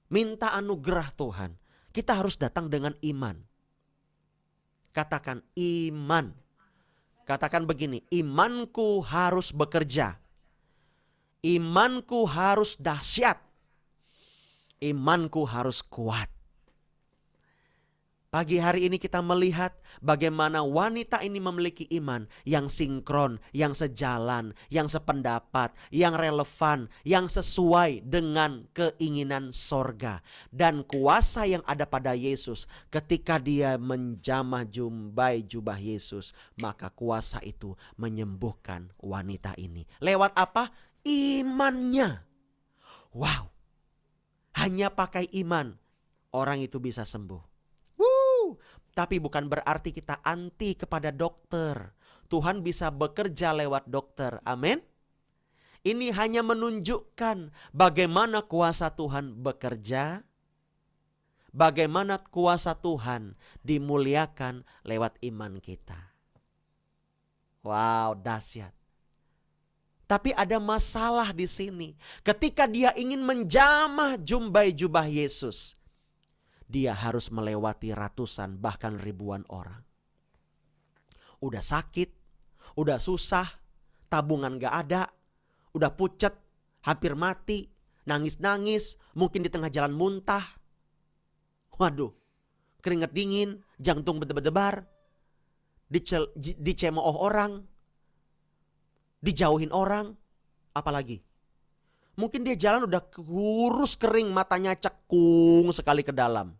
Speaker 1: Minta anugerah Tuhan. Kita harus datang dengan iman. Katakan iman. Katakan begini, imanku harus bekerja. Imanku harus dahsyat. Imanku harus kuat. Pagi hari ini kita melihat bagaimana wanita ini memiliki iman yang sinkron, yang sejalan, yang sependapat, yang relevan, yang sesuai dengan keinginan sorga. Dan kuasa yang ada pada Yesus ketika dia menjamah jumbai jubah Yesus, maka kuasa itu menyembuhkan wanita ini. Lewat apa? Imannya. Wow, hanya pakai iman orang itu bisa sembuh. Tapi bukan berarti kita anti kepada dokter. Tuhan bisa bekerja lewat dokter. Amin. Ini hanya menunjukkan bagaimana kuasa Tuhan bekerja. Bagaimana kuasa Tuhan dimuliakan lewat iman kita. Wow, dahsyat. Tapi ada masalah di sini. Ketika dia ingin menjamah jumbai jubah Yesus, dia harus melewati ratusan bahkan ribuan orang. Udah sakit, udah susah, tabungan gak ada, udah pucet, hampir mati, nangis-nangis, mungkin di tengah jalan muntah. Waduh, keringat dingin, jantung berdebar-debar, dicemooh orang, dijauhin orang, apalagi. Mungkin dia jalan udah kurus kering, matanya cekung sekali ke dalam.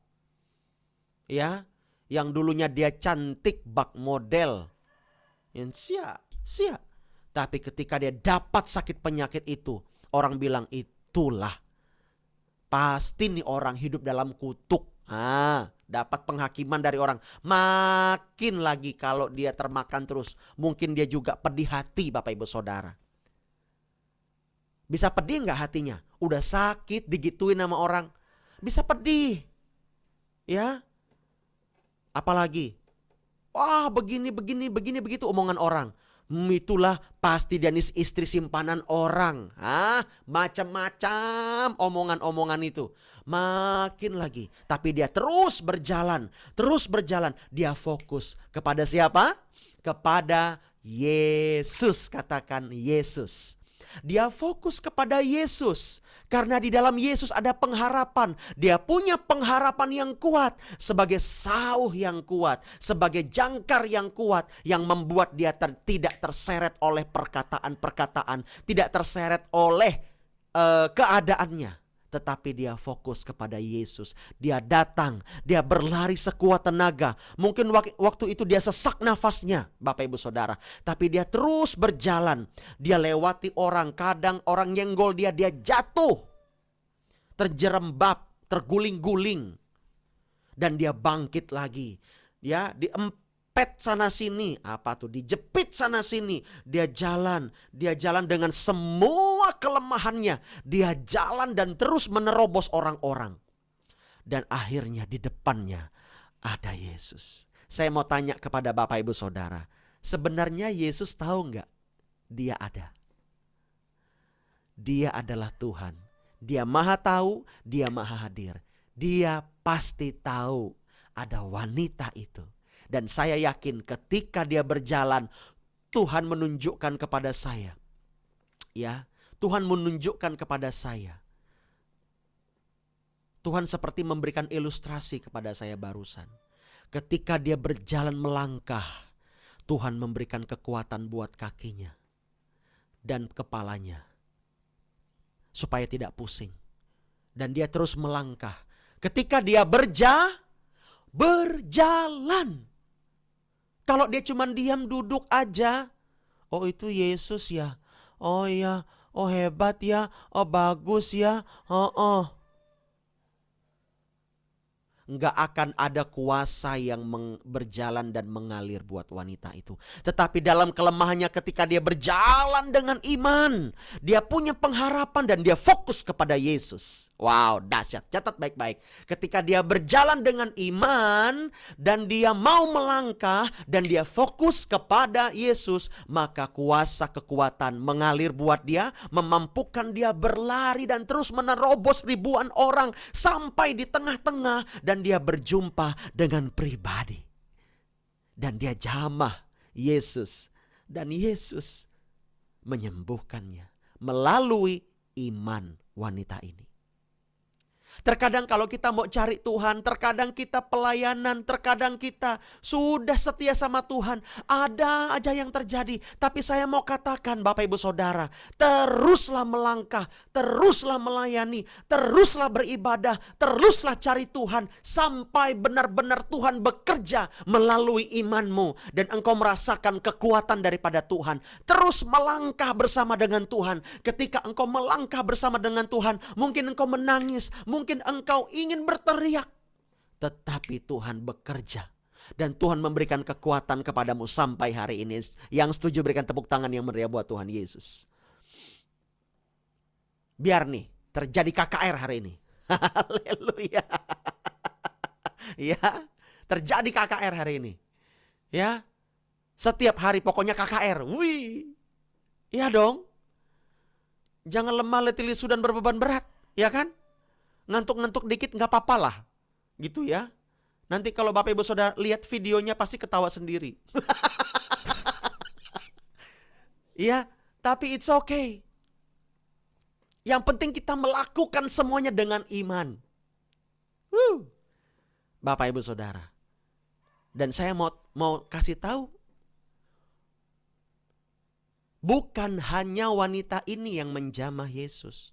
Speaker 1: Ya, yang dulunya dia cantik bak model. Yang sia. Tapi ketika dia dapat sakit penyakit itu, orang bilang itulah. Pasti nih orang hidup dalam kutuk. Dapat penghakiman dari orang. Makin lagi kalau dia termakan terus, mungkin dia juga pedih hati, Bapak Ibu Saudara. Bisa pedih nggak hatinya? Udah sakit digituin sama orang. Bisa pedih. Ya. Apalagi. Wah begini begitu omongan orang. Itulah pasti dia istri simpanan orang. Macam-macam omongan-omongan itu. Makin lagi. Tapi dia terus berjalan. Dia fokus kepada siapa? Kepada Yesus. Katakan Yesus. Dia fokus kepada Yesus. Karena di dalam Yesus ada pengharapan. Dia punya pengharapan yang kuat. Sebagai sauh yang kuat. Sebagai jangkar yang kuat. Yang membuat dia tidak terseret oleh perkataan-perkataan. Tidak terseret oleh keadaannya. Tetapi dia fokus kepada Yesus. Dia datang, dia berlari sekuat tenaga. Mungkin waktu itu dia sesak nafasnya, Bapak Ibu Saudara. Tapi dia terus berjalan. Dia lewati orang, kadang orang nyenggol dia jatuh. Terjerembab, terguling-guling. Dan dia bangkit lagi. Ya, diempet sana sini, dijepit sana sini. Dia jalan dengan semua kelemahannya. Dia jalan dan terus menerobos orang-orang. Dan akhirnya di depannya ada Yesus. Saya mau tanya kepada Bapak Ibu Saudara, sebenarnya Yesus tahu nggak dia ada? Dia adalah Tuhan. Dia maha tahu, dia maha hadir. Dia pasti tahu ada wanita itu. Dan saya yakin ketika dia berjalan, Tuhan menunjukkan kepada saya. Ya, Tuhan menunjukkan kepada saya. Tuhan seperti memberikan ilustrasi kepada saya barusan. Ketika dia berjalan melangkah, Tuhan memberikan kekuatan buat kakinya dan kepalanya. Supaya tidak pusing. Dan dia terus melangkah. Ketika dia berjalan. Kalau dia cuma diam duduk aja, oh itu Yesus ya, oh iya, oh hebat ya, oh bagus ya, Enggak akan ada kuasa yang berjalan dan mengalir buat wanita itu. Tetapi dalam kelemahannya ketika dia berjalan dengan iman, dia punya pengharapan dan dia fokus kepada Yesus. Wow, dahsyat. Catat baik-baik. Ketika dia berjalan dengan iman dan dia mau melangkah dan dia fokus kepada Yesus, maka kuasa kekuatan mengalir buat dia, memampukan dia berlari dan terus menerobos ribuan orang sampai di tengah-tengah dan dia berjumpa dengan pribadi. Dan dia jamah Yesus. Dan Yesus menyembuhkannya melalui iman wanita ini. Terkadang kalau kita mau cari Tuhan, terkadang kita pelayanan, terkadang kita sudah setia sama Tuhan, ada aja yang terjadi. Tapi saya mau katakan Bapak Ibu Saudara, teruslah melangkah, teruslah melayani, teruslah beribadah, teruslah cari Tuhan sampai benar-benar Tuhan bekerja melalui imanmu dan engkau merasakan kekuatan daripada Tuhan. Terus melangkah bersama dengan Tuhan. Ketika engkau melangkah bersama dengan Tuhan, mungkin engkau menangis, mungkin engkau ingin berteriak, tetapi Tuhan bekerja dan Tuhan memberikan kekuatan kepadamu sampai hari ini. Yang setuju berikan tepuk tangan yang meriah buat Tuhan Yesus. Biar nih terjadi KKR hari ini. Haleluya. Ya, terjadi KKR hari ini. Ya. Setiap hari pokoknya KKR. Wih. Iya dong. Jangan lemah, letih, lesu dan berbeban berat, ya kan? Ngantuk-ngantuk dikit gak apa-apa lah. Gitu ya. Nanti kalau Bapak Ibu Saudara lihat videonya pasti ketawa sendiri. Ya, tapi it's okay. Yang penting kita melakukan semuanya dengan iman. Bapak Ibu Saudara. Dan saya mau kasih tahu, bukan hanya wanita ini yang menjamah Yesus,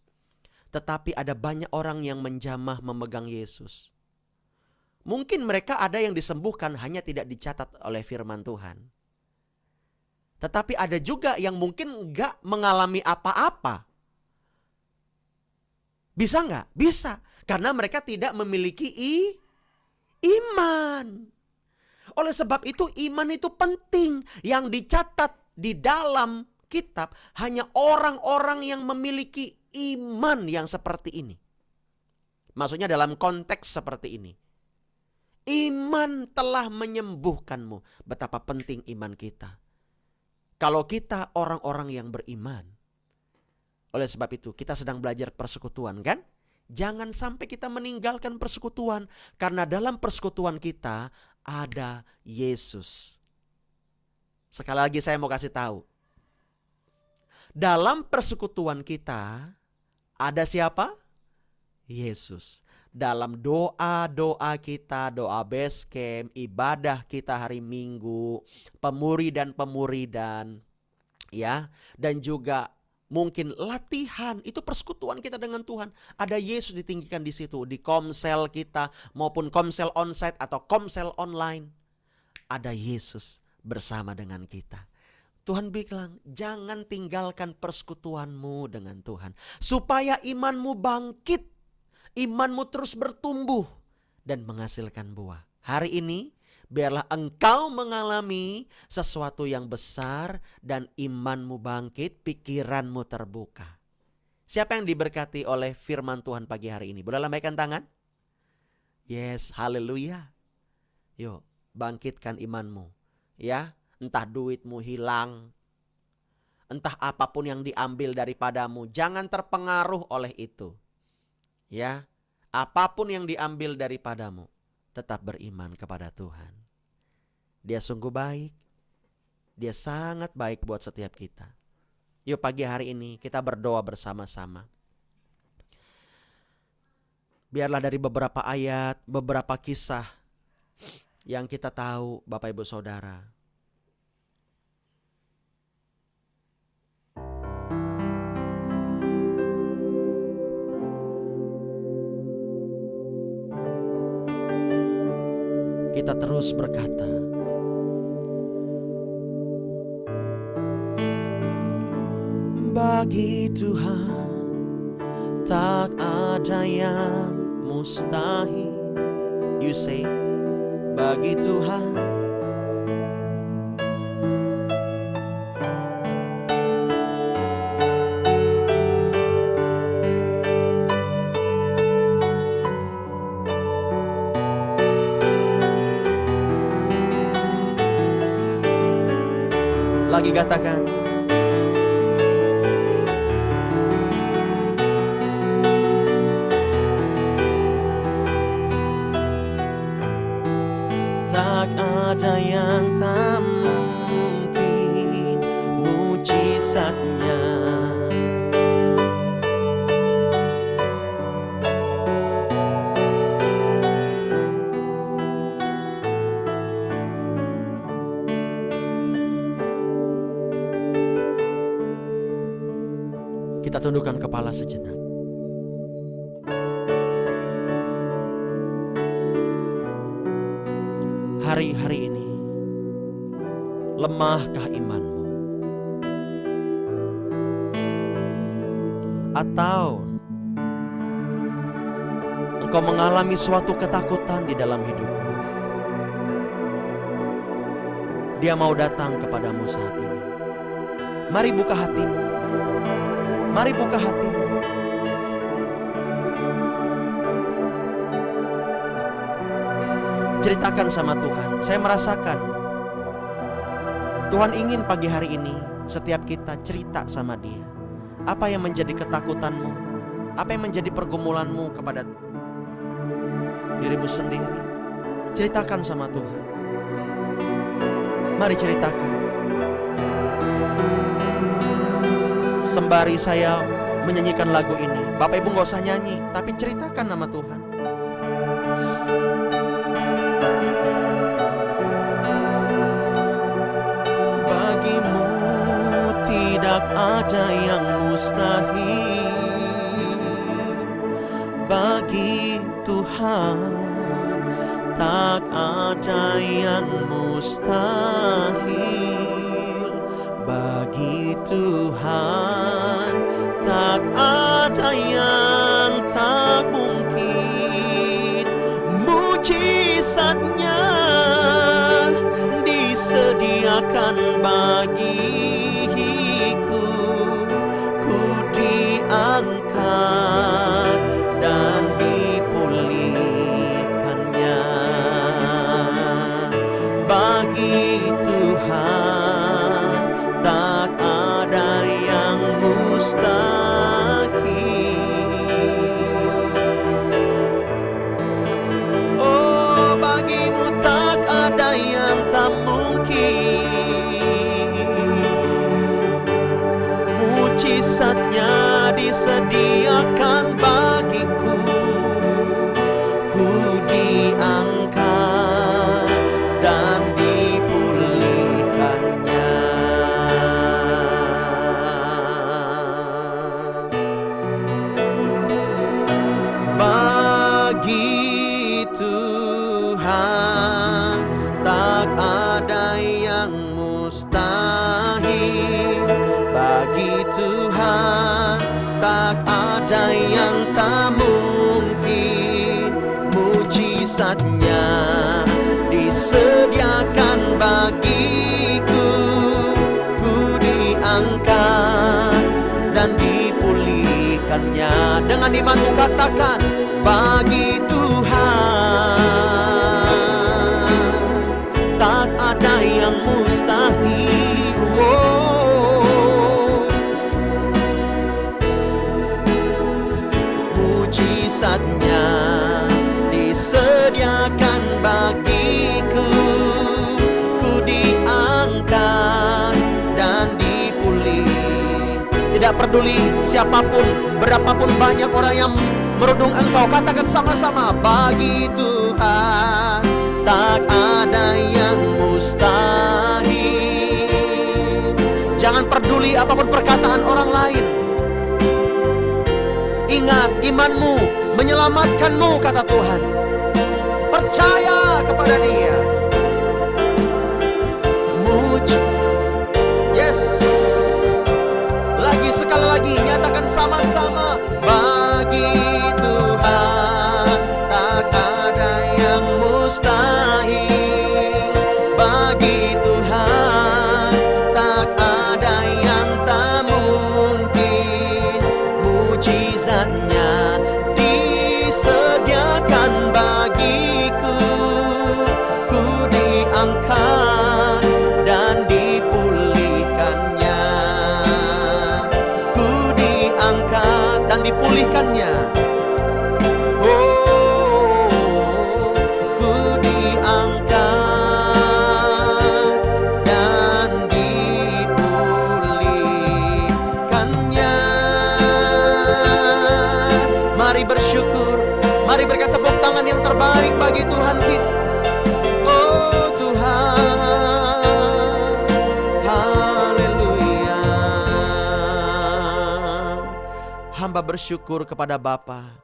Speaker 1: tetapi ada banyak orang yang menjamah memegang Yesus. Mungkin mereka ada yang disembuhkan, hanya tidak dicatat oleh firman Tuhan. Tetapi ada juga yang mungkin enggak mengalami apa-apa. Bisa enggak? Bisa. Karena mereka tidak memiliki iman. Oleh sebab itu iman itu penting. Yang dicatat di dalam kitab hanya orang-orang yang memiliki iman yang seperti ini. Maksudnya dalam konteks seperti ini. Iman telah menyembuhkanmu. Betapa penting iman kita. Kalau kita orang-orang yang beriman. Oleh sebab itu kita sedang belajar persekutuan, kan? Jangan sampai kita meninggalkan persekutuan. Karena dalam persekutuan kita ada Yesus. Sekali lagi saya mau kasih tahu. Dalam persekutuan kita ada siapa? Yesus. Dalam doa-doa kita, doa base camp, ibadah kita hari Minggu, pemuridan, ya, dan juga mungkin latihan, itu persekutuan kita dengan Tuhan. Ada Yesus ditinggikan di situ, di komsel kita maupun komsel onsite atau komsel online. Ada Yesus bersama dengan kita. Tuhan bilang, jangan tinggalkan persekutuanmu dengan Tuhan, supaya imanmu bangkit. Imanmu terus bertumbuh dan menghasilkan buah. Hari ini biarlah engkau mengalami sesuatu yang besar dan imanmu bangkit, pikiranmu terbuka. Siapa yang diberkati oleh firman Tuhan pagi hari ini? Boleh lambaikan tangan? Yes, haleluya. Yuk, bangkitkan imanmu. Ya, entah duitmu hilang, entah apapun yang diambil daripadamu, jangan terpengaruh oleh itu. Ya, apapun yang diambil daripadamu, tetap beriman kepada Tuhan. Dia sungguh baik. Dia sangat baik buat setiap kita. Yuk pagi hari ini kita berdoa bersama-sama. Biarlah dari beberapa ayat, beberapa kisah yang kita tahu, Bapak Ibu Saudara, kita terus berkata, bagi Tuhan tak ada yang mustahil. You say, bagi Tuhan lagi katakan, tak ada yang tak mungkin mujizatnya. Kita tundukkan kepala sejenak. Hari-hari ini, lemahkah imanmu? Atau engkau mengalami suatu ketakutan di dalam hidupmu? Dia mau datang kepadamu saat ini. Mari buka hatimu. Mari buka hatimu. Ceritakan sama Tuhan. Saya merasakan Tuhan ingin pagi hari ini setiap kita cerita sama Dia. Apa yang menjadi ketakutanmu? Apa yang menjadi pergumulanmu kepada dirimu sendiri? Ceritakan sama Tuhan. Mari ceritakan. Sembari saya menyanyikan lagu ini, Bapak Ibu gak usah nyanyi, tapi ceritakan nama Tuhan. tidak ada yang mustahil bagi Tuhan, tak ada yang mustahil bagi Tuhan, tak ada yang tak mungkin. Mujizatnya disediakan bagiku, ku diangkat dan dipulihkannya. Bagi Tuhan tak ada yang mustahil. Oh, bagimu tak ada yang tak mungkin. Mujizatnya disediakan bagiku, ku diangkat dan dipulihkannya. Bagi Tuhan tak ada yang mustahil, bagi Tuhan tak ada yang tak mungkin. Mujizatnya disediakan bagiku, ku diangkat dan dipulihkannya. Dengan imanmu katakan, bagi Tuhan tak ada yang mustahil. Oh, mujizatnya disediakan bagiku, ku diangkat dan dipulih. Tidak peduli siapapun, berapapun banyak orang yang merundung engkau, katakan sama-sama, bagi Tuhan tak ada yang mustahil. Jangan peduli apapun perkataan orang lain. Ingat, imanmu menyelamatkanmu, kata Tuhan. Percaya kepada Dia. Yes. Lagi, sekali lagi, nyatakan sama-sama, bagi Tuhan tak ada yang mustahil, bagi Tuhan tak ada yang tak mungkin. Mujizatnya disediakan bagiku, ku diangkat dan dipulihkannya, ku diangkat dan dipulihkannya. Bersyukur, mari berikan tepuk tangan yang terbaik bagi Tuhan kita. Oh Tuhan, haleluya. Hamba bersyukur kepada Bapa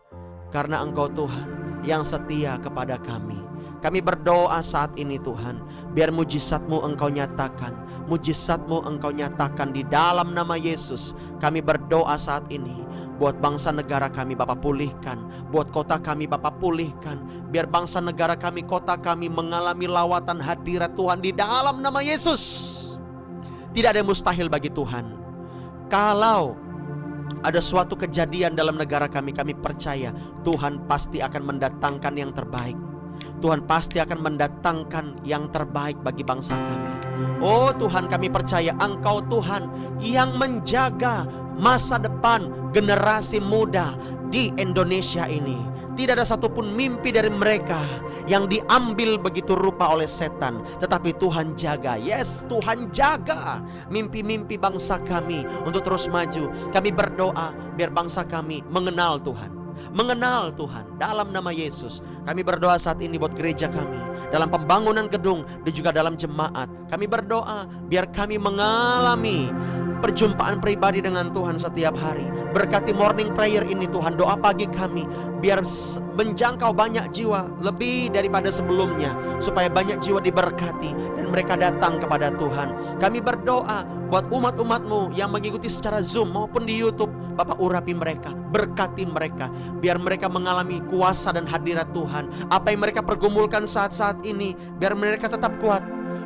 Speaker 1: karena Engkau Tuhan yang setia kepada kami. Kami berdoa saat ini Tuhan, biar mujizat-Mu Engkau nyatakan, mujizat-Mu Engkau nyatakan di dalam nama Yesus. Kami berdoa saat ini, buat bangsa negara kami Bapa pulihkan, buat kota kami Bapa pulihkan, biar bangsa negara kami, kota kami mengalami lawatan hadirat Tuhan di dalam nama Yesus. Tidak ada yang mustahil bagi Tuhan. Kalau ada suatu kejadian dalam negara kami, kami percaya Tuhan pasti akan mendatangkan yang terbaik. Tuhan pasti akan mendatangkan yang terbaik bagi bangsa kami. Oh Tuhan, kami percaya Engkau Tuhan yang menjaga masa depan generasi muda di Indonesia ini. Tidak ada satupun mimpi dari mereka yang diambil begitu rupa oleh setan, tetapi Tuhan jaga. Yes, Tuhan jaga mimpi-mimpi bangsa kami untuk terus maju. Kami berdoa biar bangsa kami mengenal Tuhan, mengenal Tuhan. Dalam nama Yesus, kami berdoa saat ini buat gereja kami, dalam pembangunan gedung dan juga dalam jemaat. Kami berdoa biar kami mengalami perjumpaan pribadi dengan Tuhan setiap hari. Berkati morning prayer ini Tuhan, doa pagi kami biar menjangkau banyak jiwa lebih daripada sebelumnya, supaya banyak jiwa diberkati dan mereka datang kepada Tuhan. Kami berdoa buat umat-umat-Mu yang mengikuti secara Zoom maupun di YouTube. Bapak urapi mereka, berkati mereka, biar mereka mengalami kuasa dan hadirat Tuhan. Apa yang mereka pergumulkan saat-saat ini, biar mereka tetap kuat.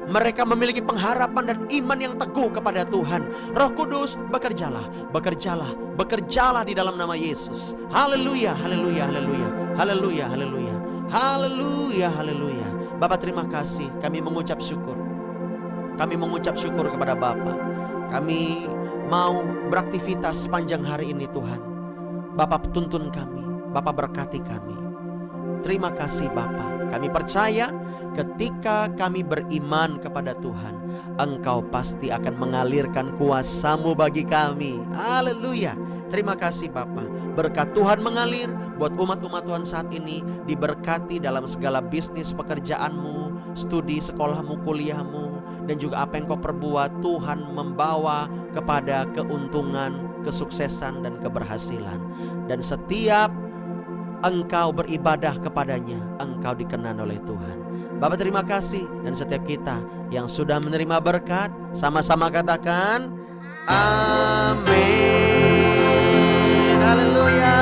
Speaker 1: Mereka memiliki pengharapan dan iman yang teguh kepada Tuhan. Roh Kudus, bekerjalah, bekerjalah, bekerjalah di dalam nama Yesus. Haleluya, haleluya, haleluya, haleluya, haleluya, haleluya, haleluya. Bapak terima kasih, kami mengucap syukur. Kami mengucap syukur kepada Bapa. Kami mau beraktivitas sepanjang hari ini Tuhan. Bapak tuntun kami, Bapak berkati kami. Terima kasih Bapa. Kami percaya ketika kami beriman kepada Tuhan, Engkau pasti akan mengalirkan kuasa-Mu bagi kami. Haleluya. Terima kasih Bapa. Berkat Tuhan mengalir buat umat-umat Tuhan saat ini, diberkati dalam segala bisnis pekerjaan-Mu, studi sekolahmu, kuliahmu, dan juga apa yang Kau perbuat. Tuhan membawa kepada keuntungan, kesuksesan, dan keberhasilan. Dan setiap Engkau beribadah kepadanya, Engkau dikenan oleh Tuhan. Bapak terima kasih, dan setiap kita yang sudah menerima berkat, sama-sama katakan amin. Haleluya.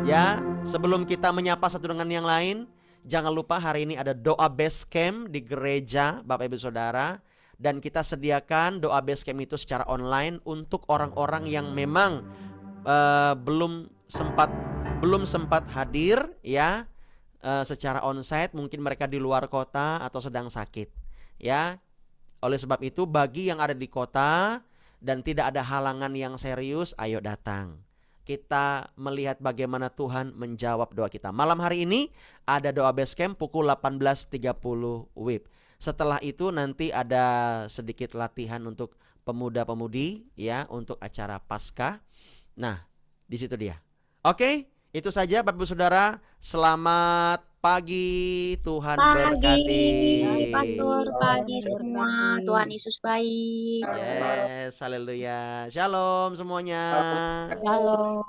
Speaker 1: Ya, sebelum kita menyapa satu dengan yang lain, jangan lupa hari ini ada doa base camp di gereja Bapak Ibu Saudara. Dan kita sediakan doa base camp itu secara online untuk orang-orang yang memang belum sempat hadir ya, secara onsite, mungkin mereka di luar kota atau sedang sakit ya. Oleh sebab itu, bagi yang ada di kota dan tidak ada halangan yang serius, ayo datang. Kita melihat bagaimana Tuhan menjawab doa kita. Malam hari ini ada doa base camp pukul 18.30 WIB. Setelah itu nanti ada sedikit latihan untuk pemuda-pemudi ya, untuk acara Paskah. Nah, di situ dia. Oke, itu saja Bapak Ibu Saudara. Selamat pagi, Tuhan berkati.
Speaker 2: Pastor, pagi semua. Tuhan Yesus baik.
Speaker 1: Yes, haleluya. Shalom semuanya.
Speaker 2: Shalom.